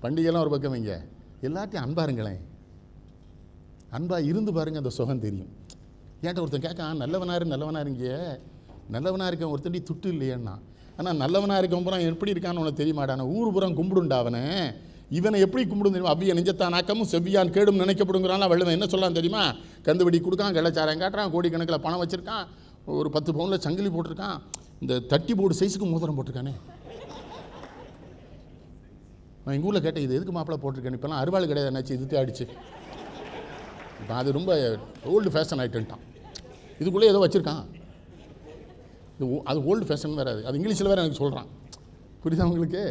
பண்டிகைலாம் ஒரு பக்கம் வைங்க, எல்லாத்தையும் அன்பாருங்களேன். அன்பாக இருந்து பாருங்கள், அந்த சுகம் தெரியும். ஏன்ட்ட ஒருத்தன் கேட்கான், நல்லவனாக இருங்க, நல்லவனாக இருக்கவன் ஒருத்தண்டி துட்டு இல்லையேன்னா. ஆனால் நல்லவனாக இருக்கவன் புறம் எப்படி இருக்கான்னு உனக்கு தெரியுமாடான, ஊர் புறம் கும்பிடுண்டா அவனை. இவனை எப்படி கும்பிடும் தெரியுமா? அவ்விய நெஞ்சத்தான் ஆக்கமும் செவ்வியான் கேடும் நினைக்கப்படுங்கிறான் வள்ளுவன். என்ன சொல்லலாம் தெரியுமா? கந்துவடி கொடுக்கான், கள்ளச்சாரம் காட்டுறான், கோடிக்கணக்கில் பணம் வச்சுருக்கான், ஒரு 10 பவுனில் சங்கிலி போட்டிருக்கான், இந்த தட்டி போர்டு சைஸுக்கு மோதிரம் போட்டிருக்கானே. நான் எங்கள் ஊரில் கேட்டேன், இது எதுக்கு மாப்பிள்ளை போட்டிருக்கேன்? இப்போலாம் அறுவாள் கிடையாது, என்னாச்சு இது ஆகிடுச்சு. இப்போ அது ரொம்ப ஓல்டு ஃபேஷன் ஆகிட்டுன்ட்டான். இதுக்குள்ளே ஏதோ வச்சுருக்கான், அது ஓல்டு ஃபேஷன் வேறு. அது இங்கிலீஷில் வேறு எனக்கு சொல்கிறான். புரியுதா உங்களுக்கு?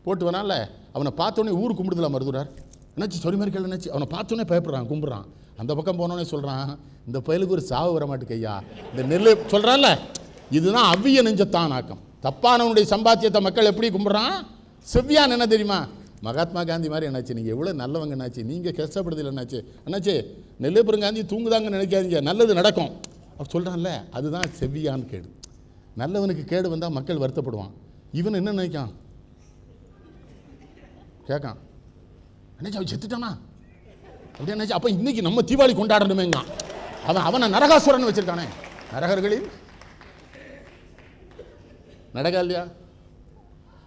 போட்டு வரான்ல, அவனை பார்த்தோன்னே ஊர் கும்பிடுதல மருதுறார். என்னாச்சு சொறி மாதிரி கேள்வி, என்னாச்சு? அவனை பார்த்தோன்னே பயப்படுறான், கும்பிட்றான். அந்த பக்கம் போனோன்னே சொல்கிறான், இந்த பயலுக்கு ஒரு சாவு வர மாட்டுக்கு ஐயா, இந்த நெல் சொல்கிறான்ல, இதுதான் அவ்விய நெஞ்சத்தான் ஆக்கம். தப்பானவனுடைய சம்பாத்தியத்தை மக்கள் எப்படி கும்பிட்றான்? செவ்வியான் என்ன தெரியுமா? மகாத்மா காந்தி மாதிரி என்னாச்சு, நீங்கள் எவ்வளோ நல்லவங்க என்னாச்சு, நீங்கள் கஷ்டப்படுதில்லை என்னாச்சு, என்னாச்சு நெல்லையப்புறம் காந்தி தூங்குதாங்கன்னு நினைக்காதீங்க, நல்லது நடக்கும் அவர் சொல்கிறான்ல, அதுதான் செவ்வியான் கேடு. நல்லவனுக்கு கேடு வந்தால் மக்கள் வருத்தப்படுவான். இவன் என்ன நினைக்கான், கேட்கான், என்னாச்சு அவன் செத்துட்டானா அப்படி என்னாச்சு, அப்போ இன்னைக்கு நம்ம தீபாவளி கொண்டாடணுமேங்க. அவனை நரகாசுரன் வச்சிருக்கானே, நரகர்களில் நடக்கா இல்லையா.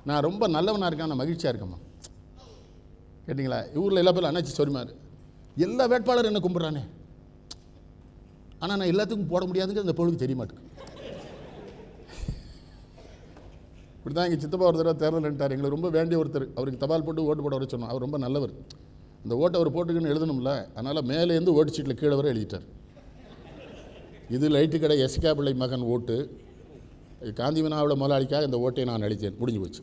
நான் ரொம்ப நல்லவனாக இருக்கேன், நான் மகிழ்ச்சியாக இருக்கேம்மா. கேட்டிங்களா, ஊரில் எல்லா பேரும் அண்ணாச்சி சொரிமாரு, எல்லா வேட்பாளரும் என்ன கும்பிட்றானே, ஆனால் நான் எல்லாத்துக்கும் போட முடியாதுங்க, அந்த பொழுது தெரிய மாட்டேங்குது. இப்படி தான் எங்கள் சித்தப்பா ஒரு தடவை தேர்தல் நின்ட்டார். எங்களுக்கு ரொம்ப வேண்டிய ஒருத்தர், அவருக்கு தபால் போட்டு ஓட்டு போட வர சொன்னோம். அவர் ரொம்ப நல்லவர். இந்த ஓட்டை அவர் போட்டுக்குன்னு எழுதணும்ல, அதனால் மேலேருந்து ஓட்டு சீட்டில் கீழே வர எழுதிட்டார். இது லைட்டு கடை எஸ்கா பிள்ளை மகன் ஓட்டு, காந்தி வினாவில் முதலாளிக்காக இந்த ஓட்டை நான் அளித்தேன், முடிஞ்சு போச்சு.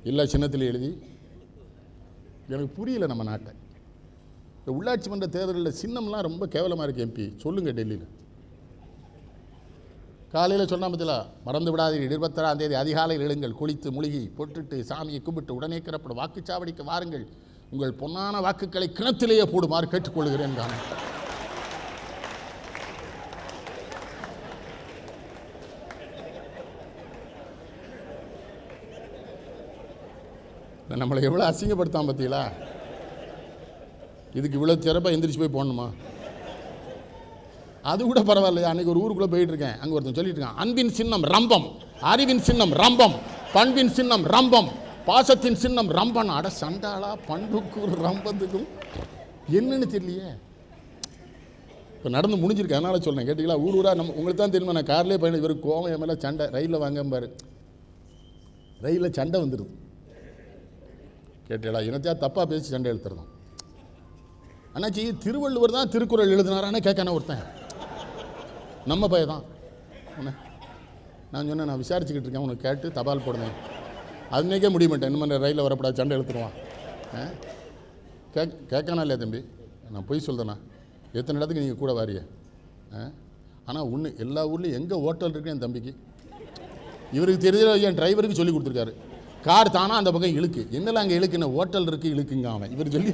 எல்லா சின்னத்தில் எழுதி. எனக்கு புரியல நம்ம நாட்டை. இந்த உள்ளாட்சி மன்ற தேர்தலில் சின்னம்லாம் ரொம்ப கேவலமாக இருக்குது. எம்பி சொல்லுங்கள், டெல்லியில் காலையில் சொன்னால் பத்திலா, மறந்து விடாதீர்கள் 26ஆம் தேதி அதிகாலையில் எழுங்கள், குளித்து முழுகி பொட்டுட்டு சாமியை கும்பிட்டு உடனே கிளப்படும் வாக்குச்சாவடிக்கு வாருங்கள், உங்கள் பொன்னான வாக்குகளை கிணத்திலேயே போடுமாறு கேட்டுக்கொள்கிறேன். நம்மளை எவ்வளோ அசிங்கப்படுத்தாம பார்த்தீங்களா. இதுக்கு இவ்வளோ சிறப்பாக எந்திரிச்சு போய் போடணுமா? அது கூட பரவாயில்லையா. அன்றைக்கி ஒரு ஊருக்குள்ளே போயிட்டு இருக்கேன், அங்கே ஒருத்தன் சொல்லிட்டு இருக்கான், அன்பின் சின்னம் ரம்பம், அறிவின் சின்னம் ரம்பம், பண்பின் சின்னம் ரம்பம், பாசத்தின் சின்னம் ரம்பன். அட சண்டாளா, பண்புக்கும் ரம்பத்துக்கும் என்னன்னு தெரியலையே. இப்போ நடந்து முடிஞ்சிருக்கு, அதனால் சொல்கிறேன். கேட்டிங்களா, ஊர் ஊராக நம்ம உங்களுக்கு தான் தெரியுமா, நான் கார்லேயே பயணம், இவர் கோவம் என் மேலே சண்டை, ரயிலில் வாங்கம்பார், ரயிலில் சண்டை வந்துடுது. கேட்டீங்களா, இனத்தையா தப்பாக பேசி சண்டை எழுத்துறதும். அண்ணாச்சி திருவள்ளுவர் தான் திருக்குறள் எழுதினாரானே கேட்கான ஒருத்தன், நம்ம பையன் தான். நான் சொன்னேன், நான் விசாரிச்சுக்கிட்டு இருக்கேன், உனக்கு கேட்டு தபால் போடுவேன். அதுனேக்கே முடிய மாட்டேன், இன்னும் ரயிலில் வரப்படாது, சண்டை எழுத்துருவான். கேட்கானா இல்லையா தம்பி, நான் பொய் சொல்கிறேண்ணா, எத்தனை இடத்துக்கு நீங்கள் கூட வாரிய. ஆனால் ஒன்று, எல்லா ஊர்லேயும் எங்கே ஹோட்டல் இருக்குன்னு என் தம்பிக்கு, இவருக்கு தெரிஞ்ச என் டிரைவருக்கு சொல்லி கொடுத்துருக்காரு. கார் தானா அந்த பக்கம் இழுக்கு, என்னெல்லாம் அங்கே இழுக்குன்னு, ஹோட்டல் இருக்குது இழுக்குங்க அவன், இவர் சொல்லி.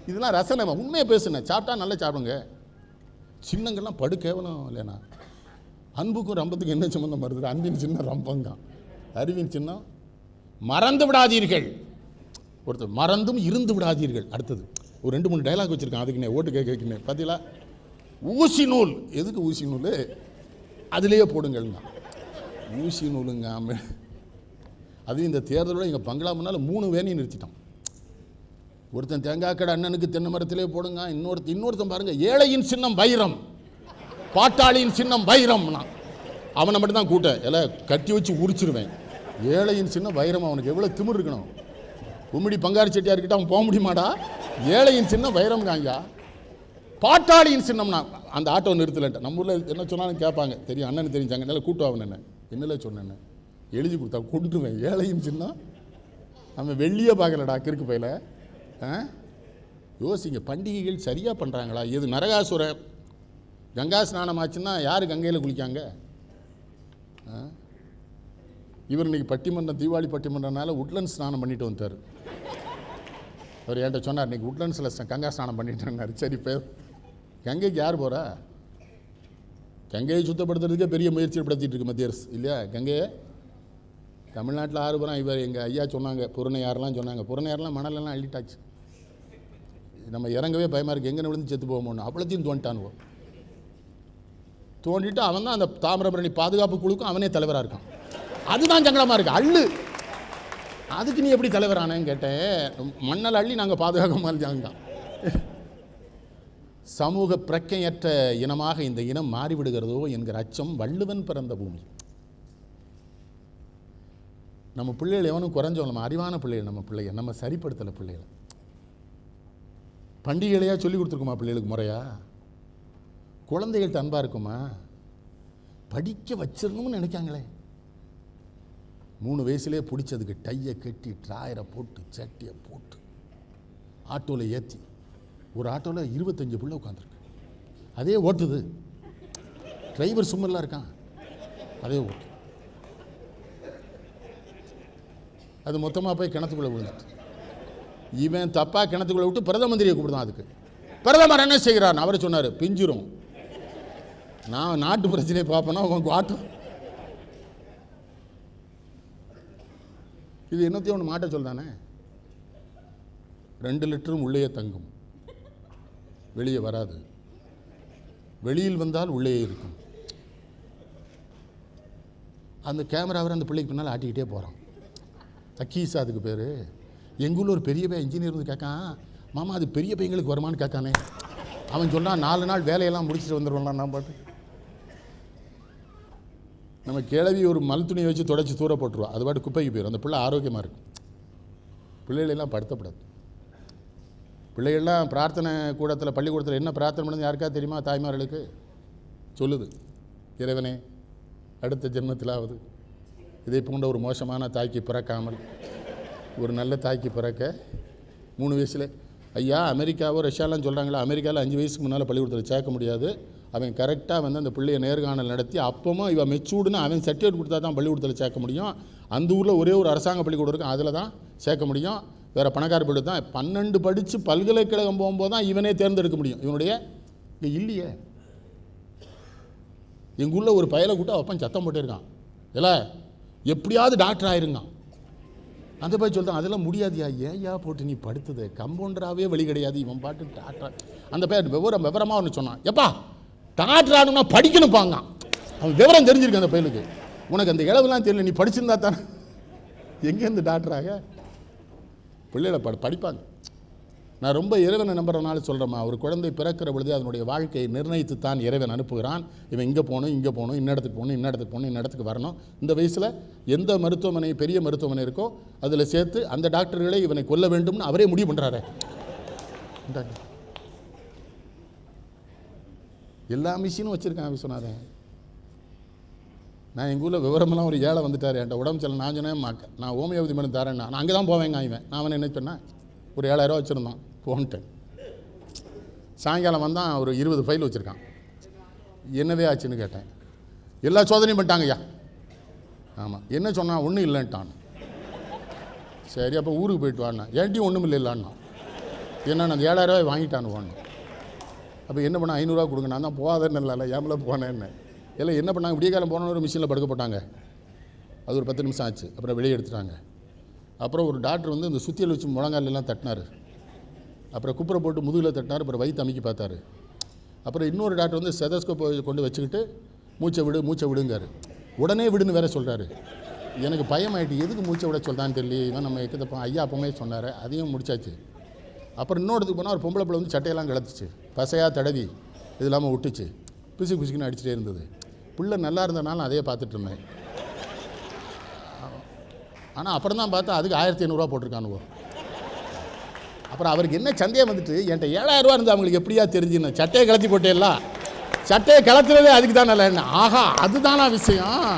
இதெல்லாம் ரசனை, உண்மையை பேசுனேன். சாப்பிட்டா நல்லா சாப்பிடுங்க. சின்னங்கள்லாம் படு கேவலம் இல்லைண்ணா. அன்புக்கும் ரம்பத்துக்கும் என்ன சம்மந்தம் வருது? அன்பின் சின்னம் ரம்பங்க, அறிவின் சின்னம் மறந்து விடாதீர்கள். ஒருத்தர் மறந்தும் இருந்து விடாதீர்கள். அடுத்தது ஒரு 2-3 டைலாக் வச்சுருக்கான், அதுக்குன்னே ஓட்டு கேட்கணும். பார்த்தீங்களா, ஊசி நூல், எதுக்கு ஊசி நூல், அதுலேயே போடுங்கள்ங்க. ஊசி நூலுங்க. அது இந்த தேர்தலோட எங்கள் பங்களா முன்னால் 3 வேனையும் நிறுத்திட்டான். ஒருத்தன் தேங்காய் கடை அண்ணனுக்கு தென்னை மரத்திலே போடுங்க, இன்னொருத்தன் பாருங்கள், ஏழையின் சின்னம் வைரம், பாட்டாளியின் சின்னம் வைரம்னா அவனை மட்டும் தான் கூட்ட எல்லாம் கட்டி வச்சு உரிச்சிருவேன். ஏழையின் சின்னம் வைரம், அவனுக்கு எவ்வளோ திமிர் இருக்கணும். கும்மிடி பங்காரி செட்டியார்கிட்ட அவன் போக முடியுமாடா? ஏழையின் சின்னம் வைரம் காங்கயா. பாட்டாளியின் சின்னம்னா அந்த ஆட்டோ நிறுத்தலன்ட்டு. நம்ம ஊரில் என்ன சொன்னாலும் கேட்பாங்க, தெரியும் அண்ணனுக்கு தெரிஞ்சாங்க, என்னால் கூட்டுவாங்க. என்னல சொன்னேன்னு எழுதி கொடுத்தா கொண்டுருவேன். ஏழையின் சின்னம் அவன் வெள்ளியே பார்க்கலடா கிறுக்கு பையில. யோசிங்க, பண்டிகைகள் சரியாக பண்ணுறாங்களா? எது நரகாசுரன் கங்கா ஸ்நானம் ஆச்சுன்னா யார் கங்கையில் குளிக்காங்க? இவர் இன்னைக்கு பட்டிமன்றம், தீபாவளி பட்டிமன்றனால உட்லண்ட் ஸ்நானம் பண்ணிட்டு வந்தார். அவர் என்கிட்ட சொன்னார், இன்றைக்கி உட்லண்ட்ஸில் கங்கா ஸ்நானம் பண்ணிட்டேன்னாரு. சரி, இப்போ கங்கைக்கு யார் போகிறா? கங்கையை சுத்தப்படுத்துறதுக்கே பெரிய முயற்சி படுத்திட்டு இருக்கு மத்திய அரசு இல்லையா? கங்கையை தமிழ்நாட்டில் 6 போகிறான். இவர் எங்கள் ஐயா சொன்னாங்க, புறணையாரெலாம் சொன்னாங்க, புறணையாரெலாம் மணலெல்லாம் அள்ளிட்டாச்சு. நம்ம இறங்கவே பயமாக இருக்குது, எங்கே விழுந்து செத்து போகணும்னு. அவ்வளோத்தையும் தோண்டிட்டானுவோம். தோண்டிட்டு அவன் தான் அந்த தாமிரபரணி பாதுகாப்பு குழுக்கும் அவனே தலைவராக இருக்கான். அதுதான் சங்கடமாக இருக்குது. அள்ளு, அதுக்கு நீ எப்படி தலைவரானேன்னு கேட்டேன். மண்ணல் அள்ளி நாங்கள் பாதுகாக்க மாதிரி. சமூக பிரக்கையற்ற இனமாக இந்த இனம் மாறிவிடுகிறதோ என்கிற அச்சம். வள்ளுவன் பிறந்த பூமி. நம்ம பிள்ளைகள் எவனும் குறைஞ்சோம், நம்ம அறிவான பிள்ளைகள், நம்ம பிள்ளைகள் நம்ம சரிப்படுத்தலை. பிள்ளைகளை பண்டிகைகளையாக சொல்லி கொடுத்துருக்குமா பிள்ளைகளுக்கு முறையா? குழந்தைகள்கிட்ட அன்பாக இருக்குமா? படிக்க வச்சிடணும்னு நினைக்காங்களே. 3 வயசுலேயே பிடிச்சதுக்கு டையை கட்டி ட்ராயரை போட்டு சட்டியை போட்டு ஆட்டோவில் ஏற்றி, ஒரு ஆட்டோவில் 25 பிள்ளை உட்காந்துருக்கு. அதே ஓட்டுது, டிரைவர் சும்மெல்லாம் இருக்கான், அதே ஓட்டு. அது மொத்தமாக போய் கிணத்துக்குள்ளே விழுந்துட்டு இவன் தப்பாக கிணத்துக்குள்ள விட்டு பிரதம மந்திரியை கூப்பிடுதான். அதுக்கு பிரதமர் என்ன செய்கிறார்? அவர் சொன்னார், பிஞ்சிரும். நான் நாட்டு பிரச்சனையை பார்ப்பேன்னா உங்க வாட்டு இது என்னத்தையும் ஒன்று மாட்ட சொல்தானே. 2 லிட்டரும் உள்ளே தங்கும், வெளியே வராது. வெளியில் வந்தால் உள்ளே இருக்கும். அந்த கேமராவை அந்த பிள்ளைக்கு பின்னால் ஆட்டிக்கிட்டே போகிறான். அக்கீஸா அதுக்கு பேர். எங்கூரில் ஒரு பெரிய பையன் இன்ஜினியர் வந்து கேட்கான், மாமா அது பெரிய பையங்களுக்கு வருமானு கேட்கானே. அவன் சொன்னான் 4 நாள் வேலையெல்லாம் முடிச்சுட்டு வந்துடுவான். நான் பாட்டு நம்ம கிளவி ஒரு மல் துணியை வச்சு தொடச்சி தூர போட்டுருவா, அது பாட்டு குப்பைக்கு போயிடும். அந்த பிள்ளை ஆரோக்கியமாக இருக்கும். பிள்ளைகளெல்லாம் படுத்தப்படாது. பிள்ளைகள்லாம் பிரார்த்தனை கூடத்தில் பள்ளிக்கூடத்தில் என்ன பிரார்த்தனை பண்ணது யாருக்கா தெரியுமா? தாய்மார்களுக்கு சொல்லுது, இறைவனே அடுத்த ஜென்மத்திலாவது இதை போன்ற ஒரு மோசமான தாய்க்கு பிறக்காமல் ஒரு நல்ல தாய்க்கு பிறக்க 3 வயசில். ஐயா அமெரிக்காவோ ரஷ்யாலாம் சொல்கிறாங்களா, அமெரிக்காவில் 5 வயசுக்கு முன்னால் பள்ளிக்கூடத்தில் சேர்க்க முடியாது. அவன் கரெக்டாக வந்து அந்த பிள்ளையை நேர்காணல் நடத்தி அப்போவும் இவன் மெச்சூர்டுன்னு அவன் சர்டிஃபிகேட் கொடுத்தா தான் பள்ளிக்கூடத்தில் சேர்க்க முடியும். அந்த ஊரில் ஒரே ஒரு அரசாங்க பள்ளிக்கூடம் இருக்கும், அதில் தான் சேர்க்க முடியும். வேறு பணக்கார பள்ளி தான். 12 படித்து பல்கலைக்கழகம் போகும்போது தான் இவனே தேர்ந்தெடுக்க முடியும். இவனுடைய இங்கே இல்லையே. எங்கள் ஊரில் ஒரு பயலை கூட்ட அப்பன் சத்தம் போட்டிருக்கான், இல்லை எப்படியாவது டாக்டர் ஆயிருங்க. அந்த பையன் சொல்லிட்டான், அதெல்லாம் முடியாதியா, ஏயா போட்டு நீ படுத்தது, கம்பவுண்டராகவே வழி கிடையாது, இவன் பாட்டு டாக்டர். அந்த பையன் விவரமாக ஒன்று சொன்னான், எப்பா டாக்டர் ஆகணும்னா படிக்கணும்ப்பாங்க. அவன் விவரம் தெரிஞ்சிருக்கு அந்த பையனுக்கு. உனக்கு அந்த இளவுலாம் தெரியல, நீ படிச்சிருந்தா தானே. எங்கேருந்து டாக்டராக? பிள்ளைகளை படிப்பாங்க. நான் ரொம்ப இறைவனை நம்புறதுனால சொல்கிறேம்மா, ஒரு குழந்தை பிறக்கிற பொழுது அதனுடைய வாழ்க்கையை நிர்ணயித்து தான் இறைவன் அனுப்புகிறான். இவன் இங்கே போகணும், இங்கே போகணும், இன்னடத்துக்கு போகணும், இன்னடத்துக்கு போகணும், இன்னடத்துக்கு வரணும். இந்த வயசில் எந்த மருத்துவமனை பெரிய மருத்துவமனை இருக்கோ அதில் சேர்த்து அந்த டாக்டர்களை இவனை கொல்ல வேண்டும்னு அவரே முடிவு பண்ணுறாரு. எல்லா மிஷினும் வச்சுருக்கான் விஸ்வநாதன். நான் எங்கள் ஊரில் விவரமெல்லாம் ஒரு ஏழை வந்துட்டார், என்கிட்ட உடம்பு சரியில்லை. நான் சொன்னேன், நான் ஹோமியோபதி மருந்து தரேன்னா, நான் அங்கே தான் போவேங்க. நான் அவனை என்ன சொன்னேன், ஒரு 7000 வச்சுருந்தான், போன்ட்டேன். சாயங்காலம் வந்தான், ஒரு 20 ஃபைல் வச்சுருக்கான். என்னவே ஆச்சுன்னு கேட்டேன். எல்லா சோதனையும் பண்ணிட்டாங்க ஐயா. ஆமாம். என்ன சொன்னான்? ஒன்றும் இல்லைன்ட்டான். சரி அப்போ ஊருக்கு போயிட்டு வாண்ணா. ஏன்ட்டியும் ஒன்றும் இல்லைல்லான்னா. ஏன்னா அந்த 7000 வாங்கிட்டான்னு வாங்க. அப்போ என்ன பண்ண, 500 கொடுங்க. நான் தான் போகாதேன்னு இல்லை, ஏமில் போனேன்னு. எல்லாம் என்ன பண்ணாங்க, விடிய காலம் போன ஒரு மிஷினில் படுக்க போட்டாங்க. அது ஒரு 10 நிமிஷம் ஆச்சு. அப்புறம் வெளியே எடுத்துட்டாங்க. அப்புறம் ஒரு டாக்டர் வந்து இந்த சுத்தியல் வச்சு முழங்காலெல்லாம் தட்டினார். அப்புறம் குப்புரை போட்டு முதுகில் தட்டினார். அப்புறம் வயிற்று அமைக்கி பார்த்தாரு. அப்புறம் இன்னொரு டாக்டர் வந்து செதஸ்கோப்பை கொண்டு வச்சுக்கிட்டு மூச்சை விடுங்காரு. உடனே விடுன்னு வேற சொல்கிறாரு. எனக்கு பயமாயிட்டு, எதுக்கு மூச்சை விட சொல்கிறான்னு தெரியல. இவன் நம்ம எக்கத்தப்போ ஐயா அப்போமே சொன்னார். அதையும் முடிச்சாச்சு. அப்புறம் இன்னொருத்துக்கு போனால் ஒரு பொம்பளை பிள்ளை வந்து சட்டையெல்லாம் கிளத்துச்சு, பசையாக தடவி இது இல்லாமல் விட்டுச்சு, பிசுக்குன்னு அடிச்சுட்டே இருந்தது. பிள்ளை நல்லா இருந்தனால அதையே பார்த்துட்டு இருந்தேன். ஆனால் அப்புறம் தான் பார்த்தா அதுக்கு 1500 போட்டிருக்கானுவோ. அப்புறம் அவருக்கு என்ன சந்தேகம் வந்துட்டு, என்கிட்ட 7000 இருந்து அவங்களுக்கு எப்படியா தெரிஞ்சுன்னு, சட்டையை கலத்தி போட்டேலாம், சட்டையை கலத்துறதே அதுக்கு தான் நல்ல எண்ணம். ஆஹா அதுதானா விஷயம்,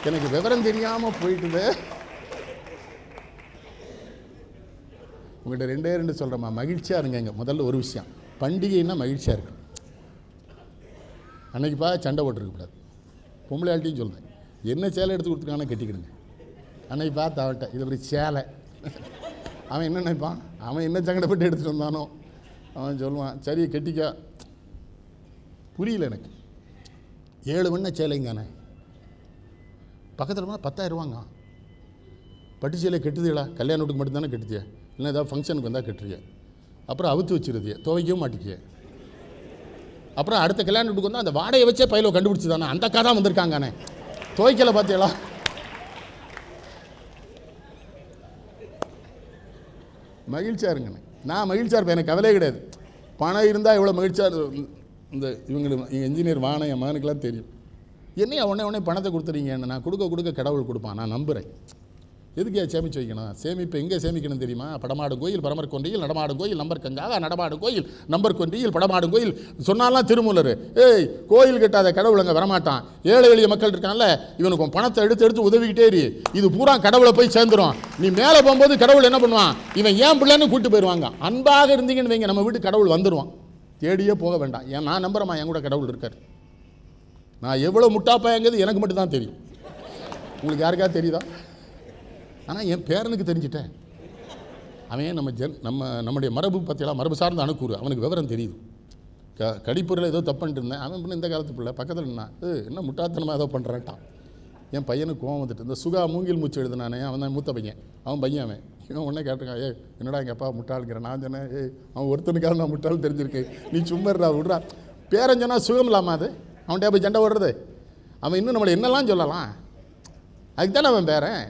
எனக்கு விவரம் தெரியாமல் போயிட்டுது. உங்கள்கிட்ட 2 சொல்கிறேம்மா, மகிழ்ச்சியாக இருங்க. முதல்ல ஒரு விஷயம், பண்டிகைன்னா மகிழ்ச்சியாக இருக்கு. அன்னைக்குப்பா சண்டை போட்டுருக்கக்கூடாது. பொம்பளை ஆள்கிட்டையும் சொல்கிறேன், என்ன சேலை எடுத்து கொடுத்துருக்கானே கட்டிக்கிடுங்க. அன்னைக்கு பார்த்து அவன்கிட்ட இது ஒரு சேலை, அவன் என்ன நினைப்பான், அவன் என்ன சங்கடப்பட்டு எடுத்துகிட்டு வந்தானோ அவன் சொல்லுவான், சரி கட்டிக்க. புரியல எனக்கு. 7 வண்ண சேலைங்கானே, பக்கத்தில் போனால் 10,000 ரூபாங்க. பட்டு சேலை கட்டுதீங்களா, கல்யாண வீட்டுக்கு மட்டும்தானே கட்டுதிய, இல்லை ஏதாவது ஃபங்க்ஷனுக்கு வந்தால் கட்டுறிய. அப்புறம் அவுத்து வச்சுருதிய, துவைக்கவும் மாட்டிக்கிய. அப்புறம் அடுத்த கல்யாண வீட்டுக்கு வந்தால் அந்த வாடகை வச்சே பயில கண்டுபிடிச்சி தானே, அந்த அக்கா தான் வந்திருக்காங்கண்ணே, துவைக்கலை பார்த்தீங்களா. மகிழ்ச்சியாக இருங்கண்ணே. நான் மகிழ்ச்சியாக இருப்பேன், எனக்கு கவலையே கிடையாது. பணம் இருந்தால் எவ்வளோ மகிழ்ச்சியாக. இந்த இவங்களுக்கு எங்கள் இன்ஜினியர் வான என் மகனுக்கெல்லாம் தெரியும். என்னையா உடனே பணத்தை கொடுத்துறீங்கன்னு. நான் கொடுக்க கடவுள் கொடுப்பான், நான் நம்புகிறேன். எதுக்கு சேமித்து வைக்கணும்? சேமிப்பு எங்கே சேமிக்கணும் தெரியுமா? படமாடும் கோயில் பரமர் கொன்றியில் நடமாடும் கோயில் நம்பர் கங்காக நடமாடும் கோயில் நம்பர் கொன்றியில் படமாடும் கோயில் சொன்னாலாம் திருமூலர். ஏய் கோயில் கட்டாத கடவுள் அங்கே வரமாட்டான். ஏழை எளிய மக்கள் இருக்கான்ல, இவனுக்கு பணத்தை எடுத்து உதவிக்கிட்டே இரு, இது பூரா கடவுளை போய் சேர்ந்துடும். நீ மேலே போகும்போது கடவுள் என்ன பண்ணுவான், இவன் ஏன் பிள்ளைன்னு கூப்பிட்டு போயிடுவாங்க. அன்பாக இருந்தீங்கன்னு வைங்க, நம்ம வீட்டு கடவுள் வந்துடுவான். தேடியே போக வேண்டாம். ஏன் நான் நம்புறேம்மா, என் கூட கடவுள் இருக்கார். நான் எவ்வளோ முட்டாப்பாயங்கிறது எனக்கு மட்டும் தான் தெரியும். உங்களுக்கு யாருக்காவது தெரியுதா? ஆனால் என் பேரனுக்கு தெரிஞ்சிட்டேன். அவன் நம்முடைய மரபு பற்றியெல்லாம் மரபு சார்ந்த அணுக்கூறு, அவனுக்கு விவரம் தெரியுது. கடிப்பொருள் ஏதோ தப்பு பண்ணிட்டு இருந்தேன், அவன் இந்த காலத்து பிள்ளை பக்கத்தில் என்ன முட்டாத்தனமாக ஏதோ பண்ணுறான்ட்டான். என் பையனுக்கு கோவம் வந்துட்டு, இந்த சுகா மூங்கில் மூச்சு எழுதுனானே, அவன் தான் மூத்த பையன், அவன் பையன். இவன் உடனே கேட்டிருக்கான், என்னடா எங்கள் அப்பா முட்டாளுங்கிறேன். நான் சொன்னேன், அவன் ஒருத்தனுக்காக நான் முட்டாள் தெரிஞ்சிருக்கு, நீ சும்மாடா விட்றா. பேரன் சொன்னால் சுகம் இல்லாமல் அது அவன்கிட்ட போய் சண்டை ஓடுறது. அவன் இன்னும் நம்மளை என்னெல்லாம் சொல்லலாம், அதுக்கு தானே அவன் பேரன்.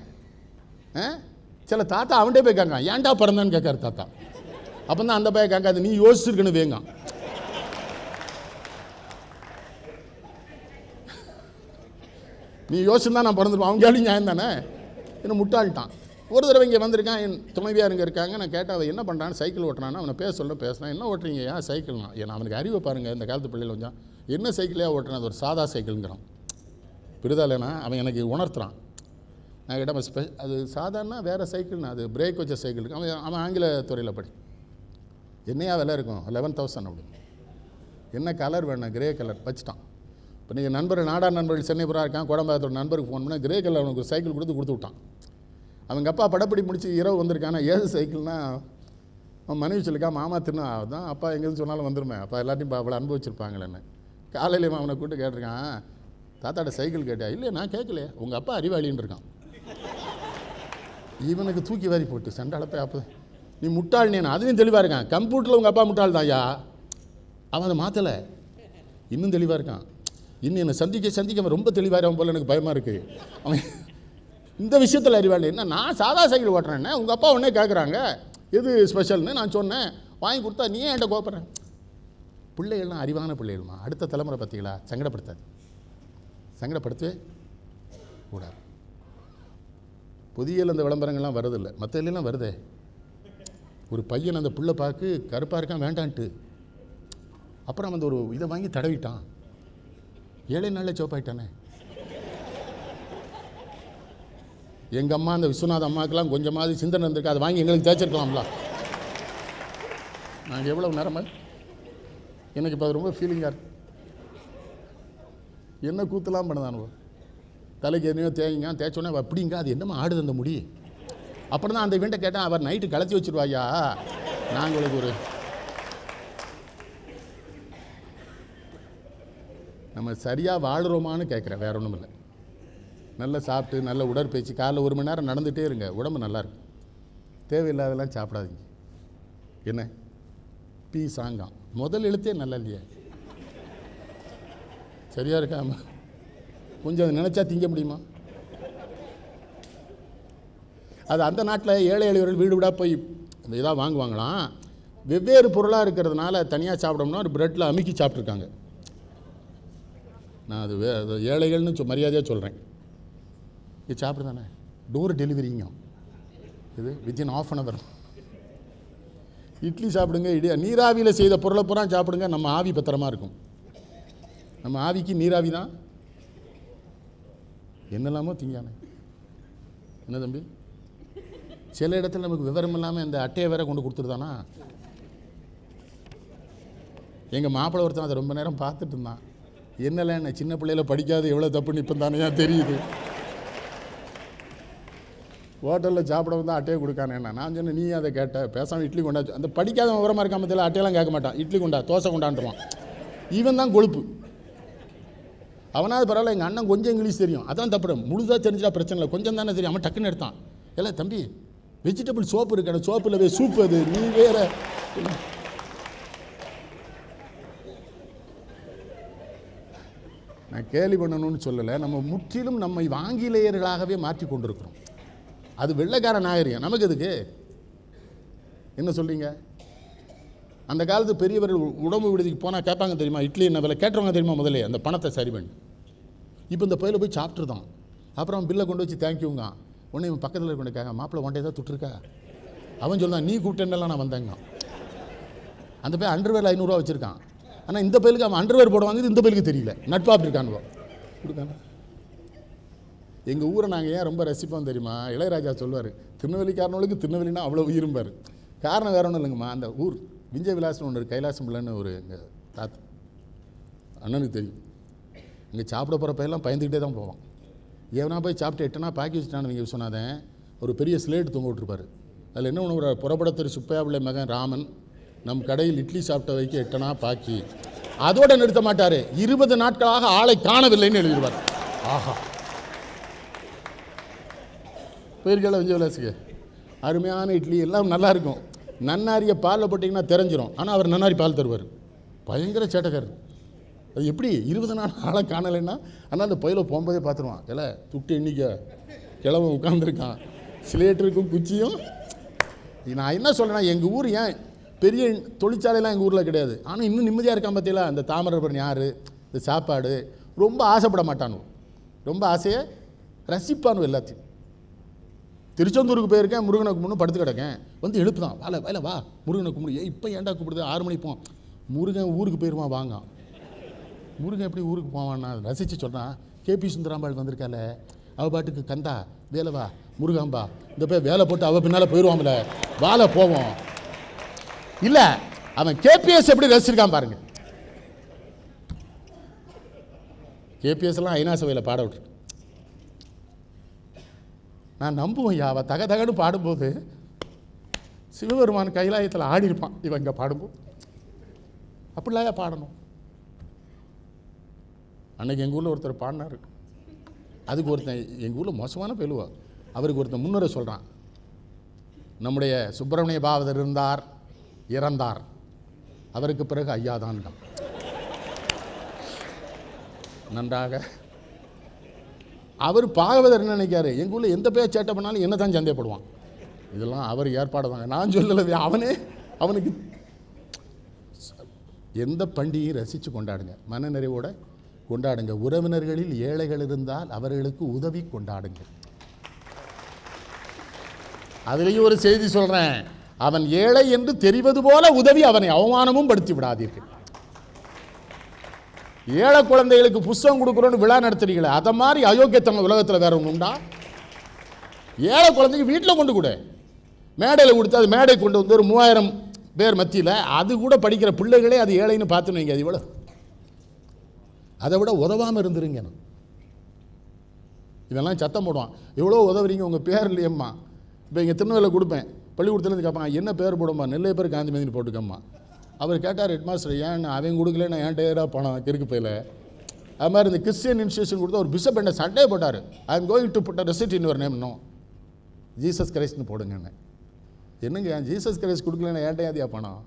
சில தாத்தா அவன்கிட்டே போய் கேட்கான், ஏன்டா பிறந்தான்னு கேட்காரு தாத்தா. அப்போ தான் அந்த பையன் கேட்காது, நீ யோசிச்சிருக்குன்னு வேங்க. நீ யோசிச்சுதான் நான் பிறந்துருப்பேன், அவங்க கேள்வி நியாயம் தானே. இன்னும் முட்டாள்ட்டான். ஒரு தடவை இங்கே வந்திருக்கான், என் துணைவியார் இங்கே இருக்காங்க. நான் கேட்டால் அவன் என்ன பண்ணுறான்னு, சைக்கிள் ஓட்டுறான்னா. அவனை பேசுனா, என்ன ஓட்டுறீங்க, ஏன் சைக்கிள்னா. ஏன்னா அவனுக்கு அறிவை பாருங்கள், இந்த காலத்து பிள்ளைகள் கொஞ்சம் என்ன சைக்கிளையாக ஓட்டுறான், அது ஒரு சாதா சைக்கிளுங்கிறான். பிரிதாலேனா அவன் எனக்கு உணர்த்துறான். நான் கேட்டால் அது சாதாரண வேறு சைக்கிள்னா, அது பிரேக் வச்ச சைக்கிள் இருக்கு. அவன் ஆங்கில துறையில் படி. என்னையா விலை இருக்கும், 11,000 அப்படி. என்ன கலர் வேணும், கிரே கலர் வச்சுட்டான். இப்போ நீங்கள் நண்பர்கள் சென்னைபுரா இருக்கான், கோடம்பாக்கத்தோட நண்பருக்கு ஃபோன் பண்ணால் கிரே கலர் அவனுக்கு ஒரு சைக்கிள் கொடுத்து விட்டான். அவங்க அப்பா படப்படி முடிச்சு இரவு வந்திருக்கானா, ஏது சைக்கிள்னா அவன் மனைவி சொல்லிக்கா, மாமா தின்னா தான் அப்பா எங்கேருந்து சொன்னாலும் வந்துருமே, அப்பா எல்லாத்தையும் அவ்வளோ அனுபவிச்சிருப்பாங்களேன்னு. காலையில் அவனை கூப்பிட்டு கேட்டிருக்கான், தாத்தாட்ட சைக்கிள் கேட்டியா. இல்லை நான் கேட்கலையே, உங்கள் அப்பா அறிவாளின்னு இருக்கான். இவனுக்கு தூக்கி வாரி போட்டு சண்டாளப்போ அப்போ நீ முட்டாள். நீ அதுவும் தெளிவாக இருக்கான். கம்ப்யூட்டரில் உங்கள் அப்பா முட்டாள் தான் ஐயா, அவன் அதை மாற்றலை, இன்னும் தெளிவாக இருக்கான். இன்னும் என்னை சந்திக்க அவன் ரொம்ப தெளிவாக போல் எனக்கு பயமாக இருக்குது. அவன் இந்த விஷயத்தில் அறிவாளி. என்ன நான் சாதா சைக்கிள் ஓட்டுறேன்னே, உங்கள் அப்பா உடனே கேட்குறாங்க எது ஸ்பெஷல்னு. நான் சொன்னேன், வாங்கி கொடுத்தா நீ ஏன் என்கிட்ட கோப்புறேன். பிள்ளைகள்லாம் அறிவான பிள்ளைகள்மா. அடுத்த தலைமுறை பார்த்தீங்களா, சங்கடப்படுத்தவே கூடாது. புதிய அந்த விளம்பரங்கள்லாம் வருதில்லை, மற்ற எல்லாம் வருதே. ஒரு பையன் அந்த பிள்ளை பார்க்கு கருப்பாக இருக்கான் வேண்டான்ட்டு, அப்புறம் அந்த ஒரு இதை வாங்கி தடவிட்டான், 7 நாளில் சோப்பாயிட்டானே. எங்கள் அம்மா அந்த விஸ்வநாத அம்மாவுக்கெல்லாம் கொஞ்சமாவது சிந்தனை இருந்திருக்கு, அதை வாங்கி எங்களுக்கு தேய்ச்சிருக்கலாம்ல. நாங்கள் எவ்வளோ நேரமா எனக்கு இப்போ ரொம்ப ஃபீலிங்காக இருக்கு. என்ன கூத்தலாம் பண்ணுதானுவோ, தலைக்கு எதுனையோ தேய்ச்சோன்னே அப்படிங்க, அது என்னம்மா ஆடுது அந்த முடி. அப்புறம் தான் அந்த வீட்டை கேட்டேன், அவர் நைட்டு களைச்சி வச்சுருவாயா, நாங்களுக்கு ஒரு நம்ம சரியாக வாழ்கிறோமான்னு கேட்குறேன், வேற ஒன்றும் இல்லை. நல்லா சாப்பிட்டு நல்ல உடற்பயிற்சி, காலைல 1 மணி நேரம் நடந்துகிட்டே இருங்க, உடம்பு நல்லாயிருக்கும். தேவையில்லாதெல்லாம் சாப்பிடாதீங்க. என்ன பீ சாங்காம் முதல் எழுத்தே நல்லா இல்லையே, சரியாக இருக்காம கொஞ்சம் அதை நினச்சா திங்க முடியுமா. அது அந்த நாட்டில் ஏழை எளியவர்கள் வீடு வீடாக போய் இதாக வாங்குவாங்களாம். வெவ்வேறு பொருளாக இருக்கிறதுனால தனியாக சாப்பிடணும்னா ஒரு ப்ரெட்டில் அமுக்கி சாப்பிட்ருக்காங்க. நான் அது ஏழைகள்னு மரியாதையாக சொல்கிறேன். இது சாப்பிட்றதானே டோர் டெலிவரிங்க, இது வித்தின் ½ அன் ஹவர். இட்லி சாப்பிடுங்க, நீராவியில் செய்த பொருளை பூரா சாப்பிடுங்க, நம்ம ஆவி பத்திரமா இருக்கும். நம்ம ஆவிக்கு நீராவி தான். என்னெல்லாமோ திங்கானே. என்ன தம்பி, சில இடத்துல நமக்கு விவரம் இல்லாமல் இந்த அட்டையை வேற கொண்டு கொடுத்துருதானா. எங்கள் மாப்பிள்ளை ஒருத்தன் அதை ரொம்ப நேரம் பார்த்துட்டு இருந்தான். என்னல என்ன சின்ன பிள்ளையில படிக்காது எவ்வளோ தப்புன்னு இப்போ தானே தெரியுது. ஹோட்டலில் சாப்பிட வந்து அட்டையை கொடுக்கானே. நான் சொன்னேன், நீ அதை கேட்ட பேசாமல் இட்லி கொண்டா. அந்த படிக்காத விவரமாக இருக்காம தெரியல, அட்டையெல்லாம் கேட்க மாட்டான். இட்லி கொண்டா, தோசை கொண்டாண்டுருவான். இவன் தான் கொழுப்பு. அவனாவது பரவாயில்ல, எங்கள் அண்ணன் கொஞ்சம் இங்கிலீஷ் தெரியும், அதான் தப்பு. முழுதாக தெரிஞ்சிட்டா பிரச்சனை இல்லை, கொஞ்சம் தானே தெரியும். அவன் டக்குன்னு எடுத்தான். இல்லை தம்பி, வெஜிடபிள் சோப்பு இருக்கான, சோப்பில் சூப்பு, அது நீ வேற. நான் கேலி பண்ணணும்னு சொல்லலை, நம்ம முற்றிலும் நம்மை ஆங்கிலேயர்களாகவே மாற்றி கொண்டிருக்கிறோம். அது வெள்ளைக்கார நாகரிகம், நமக்கு எதுக்கு என்ன சொல்கிறீங்க. அந்த காலத்து பெரியவர்கள் உடம்பு விடுதிக்கு போனால் கேட்பாங்க தெரியுமா, இட்லி என்ன விலை கேட்டுருவாங்க தெரியுமா, முதலே அந்த பணத்தை சரி பண்ணி. இப்போ இந்த பையில போய் சாப்பிட்ருதான், அப்புறம் பில்லை கொண்டு வச்சு தேங்க்யூங்க. உடனே இவன் பக்கத்தில் கொண்டு கேட்க, மாப்பிள்ளை ஒன்றை தான் துட்டுருக்கா. அவன் சொல்லுதான், நீ கூப்பிட்டேன்னெல்லாம் நான் வந்தேங்க. அந்த பையன் அண்டர்வேர் 500 ரூபா வச்சுருக்கான். ஆனால் இந்த பையலுக்கு அவன் அண்டர்வேர் போடுவாங்க, இந்த பையலுக்கு தெரியல, நட்பா அப்படி இருக்கானுவோ கொடுக்காங்க. எங்கள் ஊரை நாங்கள் ஏன் ரொம்ப ரசிப்போம் தெரியுமா, இளையராஜா சொல்லுவார், திருநெல்வேலிக்காரனுக்கு திருநெல்வேலினா அவ்வளோ உயிரும்பார். காரணம் வேற ஒன்றும் இல்லைங்கம்மா, அந்த ஊர் விஞ்சை விலாசம்னு ஒன்று இருக்குது, கைலாசம் பிள்ளைன்னு ஒரு எங்கள் தாத்தா அண்ணனுக்கு தெரியும். இங்கே சாப்பிட போகிற பையெல்லாம் பயந்துக்கிட்டே தான் போவான். எவனா போய் சாப்பிட்டு எட்டனா பாக்கி வச்சுட்டானு விஸ்வநாதன் ஒரு பெரிய ஸ்லேட் தொங்க விட்டுருப்பார். அதில் என்ன ஒன்று புறப்பட திரு சுப்பையாபிள்ளை மகன் ராமன் நம் கடையில் இட்லி சாப்பிட்ட வைக்க எட்டனா பாக்கி, அதோட நிறுத்த மாட்டார். 20 நாட்களாக ஆளை காணவில்லைன்னு எழுதிடுவார். ஆஹா, போயிருக்கல விஜயவிலாசுக்கு அருமையான இட்லி எல்லாம் நல்லா இருக்கும். நன்னாரியை பாலில் போட்டிங்கன்னா தெரிஞ்சிடும். ஆனால் அவர் நன்னாரி பால் தருவார். பயங்கர சேட்டக்காரர். அது எப்படி 20 நாள் ஆளை காணலைன்னா, ஆனால் அந்த பயில போகும்போதே பார்த்துருவான். இல்லை துட்டு எண்ணிக்க கிழவன் உட்காந்துருக்கான், சிலேட்டருக்கும் குச்சியும். நான் என்ன சொல்கிறேன்னா, எங்கள் ஊர் ஏன் பெரிய தொழிற்சாலைலாம் எங்கள் ஊரில் கிடையாது, ஆனால் இன்னும் நிம்மதியாக இருக்கான். பார்த்தீங்களா, இந்த தாமிரபரணி யார், இந்த சாப்பாடு ரொம்ப ஆசைப்பட மாட்டானு, ரொம்ப ஆசையை ரசிப்பானு. எல்லாத்தையும் திருச்செந்தூருக்கு போயிருக்கேன், முருகனை கும்பிட்டு படுத்து கிடக்கேன், வந்து எழுப்பு தான் வேலை வேலை வா முருகனை கும்பிடு. இப்போ ஏன்டா கூப்பிடுது, 6 மணிக்கு போவோம். முருகன் ஊருக்கு போயிடுவான் வாங்க. முருகன் எப்படி ஊருக்கு போவான்னா ரசித்து சொல்கிறான். கேபி சுந்தராம்பாள் வந்திருக்கால, அவள் பாட்டுக்கு கந்தா வேலை வா முருகாம்பா, இந்த போய் வேலை போட்டு அவள் பின்னால் போயிடுவான்ல, வாழை போவோம். இல்லை, அவன் கேபிஎஸ் எப்படி ரசிச்சிருக்கான் பாருங்க. கேபிஎஸ் எல்லாம் ஐநா சபையில் பாட விட்டு நான் நம்புவேன். அவள் தக தகன்னு பாடும்போது சிவபெருமான் கைலாயத்தில் ஆடி இருப்பான். இவன் இங்கே பாடும்போது அப்படிலாயா பாடணும். அன்னைக்கு எங்கள் ஊரில் ஒருத்தர் பாடினார். அதுக்கு ஒருத்தன் எங்கள் ஊரில் மோசமான பேலுவா, அவருக்கு ஒருத்தன் முன்னுரை சொல்கிறான். நம்முடைய சுப்பிரமணிய பாவதர் இருந்தார், இறந்தார், அவருக்கு பிறகு ஐயா தான். நன்றாக அவர் பாகவதர் என்ன நினைக்காரு, எங்கள் ஊரில் எந்த பேர் சேட்டை பண்ணாலும் என்ன தான் சந்தேகப்படுவான். இதெல்லாம் அவர் ஏற்பாடு தாங்க, நான் சொல்லலை. அவனே அவனுக்கு எந்த பண்டிகையை ரசித்து கொண்டாடுங்க, மன நிறைவோட கொண்டாடுங்க. உறவினர்களில் ஏழைகள் இருந்தால் அவர்களுக்கு உதவி கொண்டாடுங்க. அதுலேயும் ஒரு செய்தி சொல்கிறேன், அவன் ஏழை என்று தெரிவது போல உதவி அவனை அவமானமும் படுத்தி விடாதீர்கள். ஏழை குழந்தைகளுக்கு புஸ்தகம் கொடுக்குறோன்னு விழா நடத்துறீங்களே, அதை மாதிரி அயோக்கியத்தனம் உலகத்தில் வேற ஒன்று உண்டா? ஏழை குழந்தைக்கு வீட்டில் கொண்டு கூட மேடையில் கொடுத்து, அது மேடை கொண்டு வந்து ஒரு 3000 பேர் மத்தியில் அது கூட படிக்கிற பிள்ளைகளே அது ஏழைன்னு பார்த்துன்னு வைங்க. அது இவ்வளோ, அதை விட உதவாமல் இருந்துருங்க. இதெல்லாம் சத்தம் போடுவான், எவ்வளோ உதவுறீங்க, உங்கள் பேர் இல்லையம்மா. இப்போ இங்கே திருநெல்வேலியில் கொடுப்பேன், பள்ளிக்கூடத்துலேருந்து கேட்பான், என்ன பேர் போடும்மா, நெல்லை பேர் காந்திமதினு போட்டுக்கம்மா. அவர் கேட்டார் ஹெட்மாஸ்டர், ஏன் அவன் கொடுக்கல, நான் ஏன் டேராக பணம் கிறுக்கு போயில. அது மாதிரி இந்த கிறிஸ்டியன் இன்ஸ்டியூஷன் கொடுத்து ஒரு பிஷப் என்ன சண்டே போட்டார். I am going to put a receipt in your name, no Jesus கிரைஸ்ட்னு போடுங்கன்னு. என்னங்க ஜீசஸ் கிரைஸ்ட் கொடுக்கலன்னா ஏன்டே அதியா பணம்?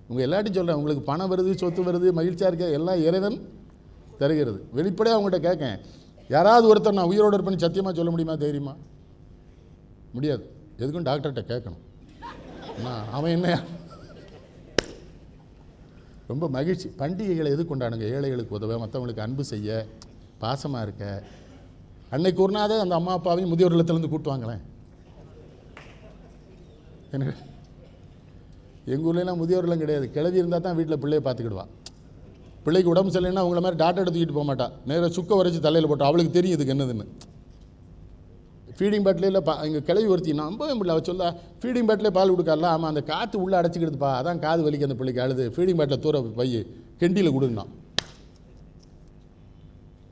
உங்கள் எல்லாத்தையும் சொல்கிறேன், உங்களுக்கு பணம் வருது, சொத்து வருது, மகிழ்ச்சியாக இருக்க எல்லாம் இறைவன் தருகிறது. வெளிப்படையாக அவங்கள்ட்ட கேட்கேன், யாராவது ஒருத்தர் நான் உயிரோடு இருப்பேன்னு சத்தியமாக சொல்ல முடியுமா, தைரியமா? முடியாது. எதுக்கும் டாக்டர்கிட்ட கேட்கணும். அவன் என்ன ரொம்ப மகிழ்ச்சி. பண்டிகைகளை எது கொண்டாடுங்க, ஏழைகளுக்கு உதவ, மற்றவங்களுக்கு அன்பு செய்ய, பாசமாக இருக்க. அன்னைக்கு ஒரு நாள் அந்த அம்மா அப்பாவையும் முதியோர் இல்லத்திலேருந்து கூட்டுவாங்களேன். என்ன எங்கள் ஊர்லாம் முதியோர் இல்லம் கிடையாது, கிளவி இருந்தால் தான் வீட்டில் பிள்ளையை பார்த்துக்கிடுவா. பிள்ளைக்கு உடம்பு சரியில்லைன்னா அவங்கள மாதிரி டாக்டர் எடுத்துக்கிட்டு போக மாட்டா, நேராக சுக்க வரைச்சி தலையில் போட்டா, அவளுக்கு தெரியும் இதுக்கு என்னதுன்னு. ஃபீடிங் பாட்டில் இங்கே கிளவி ஒருத்தி நம்பவே முடியல, அவள் சொல்ல ஃபீடிங் பாட்டிலே பால் கொடுக்கால. ஆமாம், அந்த காற்று உள்ளே அடைச்சிக்கிடுதுப்பா, அதான் காது வலிக்கு அந்த பிள்ளைக்கு அழுது, ஃபீடிங் பாட்டில் தூர பைய கெண்டியில் கொடுங்கண்ணா.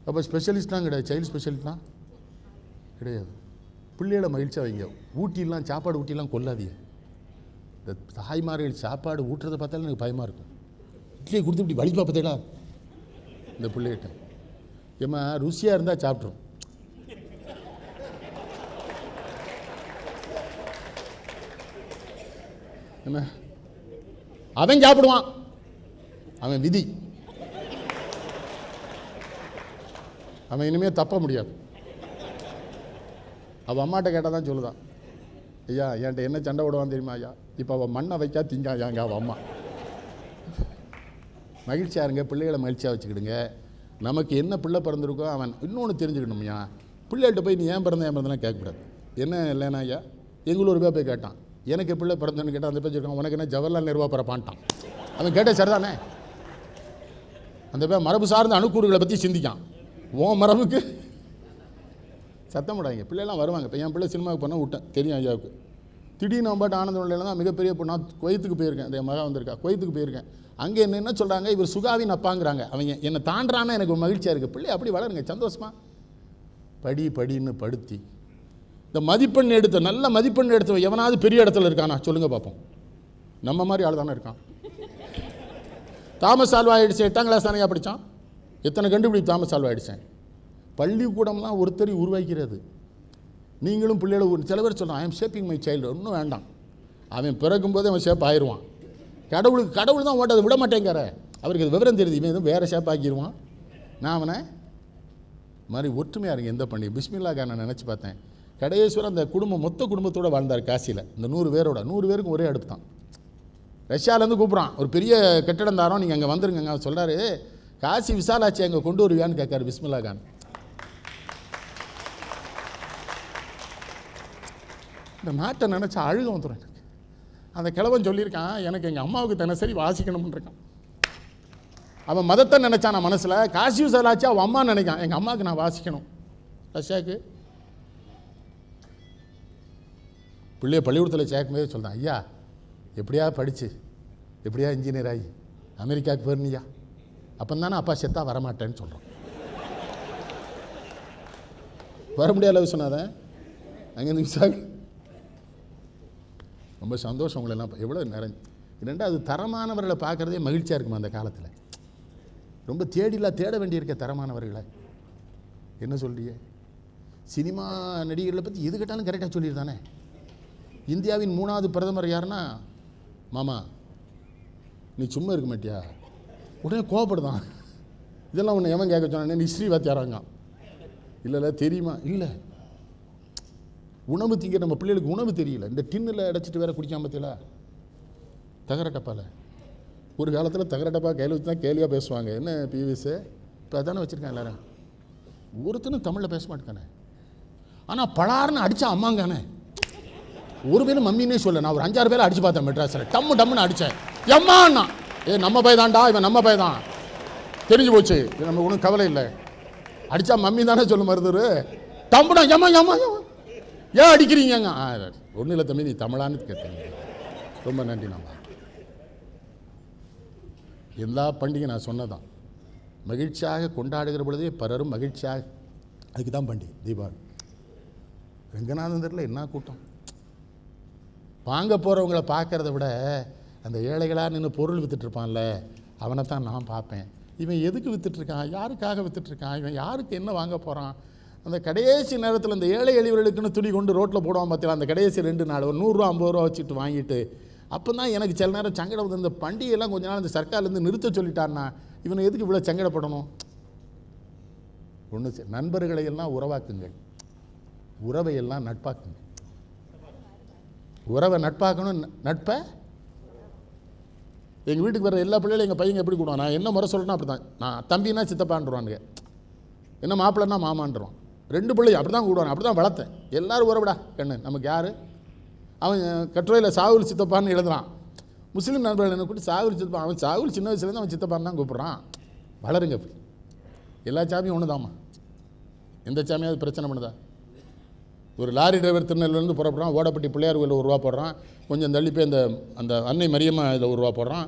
அப்போ ஸ்பெஷலிஸ்ட்லாம் கிடையாது, சைல்டு ஸ்பெஷலிஸ்ட்லாம் கிடையாது. பிள்ளைகளை மகிழ்ச்சியாக வைங்க. ஊட்டிலாம் சாப்பாடு ஊட்டிலாம் கொல்லாதீங்க. இந்த தாய்மார்கள் சாப்பாடு ஊட்டுறதை பார்த்தாலும் எனக்கு பயமாக இருக்கும். இட்லியை கொடுத்து இப்படி வலிப்பா பார்த்தேடா இந்த பிள்ளைகிட்ட. ஏம்மா ருசியாக இருந்தால் சாப்பிட்ரும். என்ன அவன் சாப்பிடுவான், அவன் விதி, அவன் இனிமேல் தப்ப முடியாது. அவள் அம்மாட்ட கேட்டால் தான் சொல்லுதான், ஐயா என்கிட்ட என்ன சண்டை விடுவான்னு தெரியுமா ஐயா, இப்போ அவள் மண்ணை வைக்கா திங்கா ஐயாங்க அவள் அம்மா. மகிழ்ச்சியாக இருங்க, பிள்ளைகளை மகிழ்ச்சியாக வச்சுக்கிடுங்க. நமக்கு என்ன பிள்ளை பிறந்திருக்கோ அவன் இன்னொன்று தெரிஞ்சுக்கணும்யா. பிள்ளைகிட்ட போய் நீ ஏன் பிறந்தெல்லாம் கேட்கக்கூடாது. என்ன இல்லைனா ஐயா, எங்களூர் போய் கேட்டான், எனக்கு பிள்ளை பிறந்தன்னு கேட்டால் அந்த பேர் இருக்கான், உனக்கு என்ன ஜவஹர்லால் நேருவா பிறப்பான்ட்டான். அவன் கேட்டே சரிதானே. அந்த பேர் மரபு சார்ந்த அணுக்கூறுகளை பற்றி சிந்திக்கான். ஓ மரபுக்கு சத்தம் விடாங்க. பிள்ளைலாம் வருவாங்க. இப்போ என் பிள்ளை சினிமாவுக்கு போனால் விட்டேன், தெரியும் ஐயாவுக்கு. திடீர்னு பாட்டு ஆனந்தம் தான் மிகப்பெரிய பொண்ணு. நான் குவைத்துக்கு போயிருக்கேன், என் மகன் வந்திருக்கா, குவைத்துக்கு போயிருக்கேன். அங்கே என்ன சொல்கிறாங்க, இவர் சுகாவின் அப்பாங்கிறாங்க. அவங்க என்னை தாண்டானா எனக்கு மகிழ்ச்சியாக இருக்குது. பிள்ளை அப்படி வளருங்க, சந்தோஷமா படின்னு படுத்தி இந்த மதிப்பெண் எடுத்த நல்ல மதிப்பெண் எடுத்த எவனாவது பெரிய இடத்துல இருக்கானா சொல்லுங்கள் பார்ப்போம். நம்ம மாதிரி ஆள் தானே இருக்கான். தாமஸ் ஆல்வா எடிசன் 8ஆம் கிளாஸ் தானே படித்தான். எத்தனை கண்டுபிடிப்பு தாமஸ் ஆல்வா எடிசன். பள்ளிக்கூடம்லாம் ஒருத்தர் உருவாக்கிறது. நீங்களும் பிள்ளைகளை சில பேர் சொல்கிறான், I am shaping my child. ஒன்றும் வேண்டாம், அவன் பிறக்கும்போதே அவன் ஷேப் ஆயிடுவான். கடவுள் தான் ஓட்ட அதை விட மாட்டேங்கிற. அவருக்கு அது விவரம் தெரியுது, இவன் எதுவும் வேறு ஷேப் ஆக்கிடுவான். நான் அவனை மாதிரி ஒற்றுமையாக இருங்க எந்த பண்ணி. பிஸ்மில்லா கானை நினச்சி பார்த்தேன். கடையேஸ்வரர் அந்த மொத்த குடும்பத்தோடு வாழ்ந்தார் காசியில். இந்த 100 பேரோட 100 பேருக்கும் ஒரே அடுப்பு தான். ரஷ்யாவிலேருந்து கூப்பிட்றான், ஒரு பெரிய கட்டிடம் தாரோம், நீங்கள் அங்கே வந்துருங்க. அவர் சொல்கிறாரு, காசி விசாலாட்சி அங்கே கொண்டு வருவியான்னு கேட்காரு பிஸ்மில்லா கான். இந்த நாட்டை நினச்சா அழுக வந்துடும் எனக்கு. அந்த கிழவன் சொல்லியிருக்கான், எனக்கு எங்கள் அம்மாவுக்கு தினசரி வாசிக்கணும்னு இருக்கான். அவன் மதத்தை நினச்சான் நான் மனசில். காசி விசாலாட்சி அவன் அம்மா நினைக்கான், எங்கள் அம்மாவுக்கு நான் வாசிக்கணும். ரஷ்யாவுக்கு பிள்ளைய பள்ளிக்கூடத்தில் சேர்க்கும்போது சொல்கிறான், ஐயா எப்படியா படித்து எப்படியா இன்ஜினியர் ஆகி அமெரிக்காவுக்கு போயிருந்தியா? அப்போ தானே அப்பா செத்தா வரமாட்டேன்னு சொல்கிறான். வர முடியாத சொன்னாதான் அங்கேருந்து விசாக. ரொம்ப சந்தோஷம் உங்களெல்லாம் எவ்வளோ நிறைஞ்சு. ரெண்டாவது தரமானவர்களை பார்க்குறதே மகிழ்ச்சியாக இருக்குமா அந்த காலத்தில். ரொம்ப தேட வேண்டியிருக்க தரமானவர்களை. என்ன சொல்றியே, சினிமா நடிகர்களை பற்றி எது கேட்டாலும் கரெக்டாக சொல்லிடுதானே. இந்தியாவின் 3வது பிரதமர் யாருன்னா, மாமா நீ சும்மா இருக்க மாட்டியா, உடனே கோவப்படுதான். இதெல்லாம் ஒன்று எவன் கேட்க சொன்னானே, நீ ஸ்ரீவாத்தியாராங்க. இல்லை தெரியுமா, இல்லை உணவு திங்க நம்ம பிள்ளைகளுக்கு உணவு தெரியல. இந்த டின்னில் அடைச்சிட்டு வேற குடிக்காம பற்றியில தகர டப்பாவில். ஒரு காலத்தில் தகர டப்பா கையில் வச்சு தான் கேலியாக பேசுவாங்க. என்ன பிவிஎஸ் இப்போ அதானே வச்சுருக்கான் எல்லாரும். ஒருத்தனும் தமிழில் பேச மாட்டேங்கானே. ஆனால் பலாருன்னு அடித்தா அம்மாங்கானே. ஒரு பேரும் மம்மின்னே சொல்ல. நான் ஒரு 5-6 பேரை அடிச்சு பார்த்தேன் மெட்ராஸில். டம்முன்னு அடித்தேன். எம்மாண்ணா நம்ம பை தான்டா, இவன் நம்ம பை தான், தெரிஞ்சு போச்சு, நம்ம ஒன்றும் கவலை இல்லை. அடித்தா மம்மி தானே சொல்ல மருதுரு. டம்முடா ஏமா ஏன் அடிக்கிறீங்க? ஒன்றும் இல்லை தம்பி, நீ தமிழான்னு கேட்டீங்க. ரொம்ப நன்றி. நம்ம எல்லா பண்டிகை நான் சொன்னதான் மகிழ்ச்சியாக கொண்டாடுகிற பொழுதே பலரும் மகிழ்ச்சியாக. அதுக்கு தான் பண்டிகை தீபாவளி. ரங்கநாதன் தெருல என்ன கூட்டம். வாங்க போகிறவங்கள பார்க்குறத விட அந்த ஏழைகளாக நின்று பொருள் விற்றுட்ருப்பான்ல, அவனை தான் நான் பார்ப்பேன். இவன் எதுக்கு விற்றுட்ருக்கான், யாருக்காக விற்றுட்ருக்கான், இவன் யாருக்கு என்ன வாங்க போகிறான். அந்த கடைசி நேரத்தில் அந்த ஏழை எளிவர்களுக்குன்னு துணி கொண்டு ரோட்டில் போடுவான் பார்த்தீங்களா. அந்த கடைசி 2 நாள் ஒரு 100 ரூபா 50 ரூபா வச்சுட்டு வாங்கிட்டு. அப்போ தான் எனக்கு சில நேரம் சங்கடம் வந்து, இந்த பண்டிகையெல்லாம் கொஞ்ச நாள் இந்த சர்க்கார்லேருந்து நிறுத்த சொல்லிட்டான்னா இவனை எதுக்கு இவ்வளோ சங்கடப்படணும். ஒன்று, நண்பர்களை எல்லாம் உறவாக்குங்கள், உறவையெல்லாம் நட்பாக்குங்க. உறவை நட்பாக்கணும், நட்பை. எங்கள் வீட்டுக்கு வர எல்லா பிள்ளைகளும் எங்கள் பையங்க எப்படி கூடுவான். நான் என்ன முறை சொல்கிறேன்னா அப்படி தான். நான் தம்பினா சித்தப்பான்றானுங்க, என்ன மாப்பிள்ளைன்னா மாமான்றான். 2 பிள்ளையும் அப்படி தான் கூடுவாங்க. அப்படி தான் வளர்த்தேன். எல்லோரும் உறவிடா கண்ணு. நமக்கு யார் அவன் கட்டுரையில் சாகுல் சித்தப்பான்னு எழுதுறான். முஸ்லீம் நண்பர்கள் என்ன கூட்டி சாகுல் சித்தப்பா. அவன் சாகுல் சின்ன வயசுலேருந்து அவன் சித்தப்பான்னு தான் கூப்பிட்றான். வளருங்க. எல்லா சாமியும் ஒன்று தாம்மா. எந்த சாமியாவது பிரச்சனை பண்ணுதா? ஒரு லாரி டிரைவர் திருநெல்வேலிருந்து புறப்படுறான், ஓடப்பட்டி பிள்ளையார் கோயிலில் 1 ரூபா போடுறான், கொஞ்சம் தள்ளி போய் அந்த அன்னை மரியம்மா இதில் 1 ரூபா போடுறான்,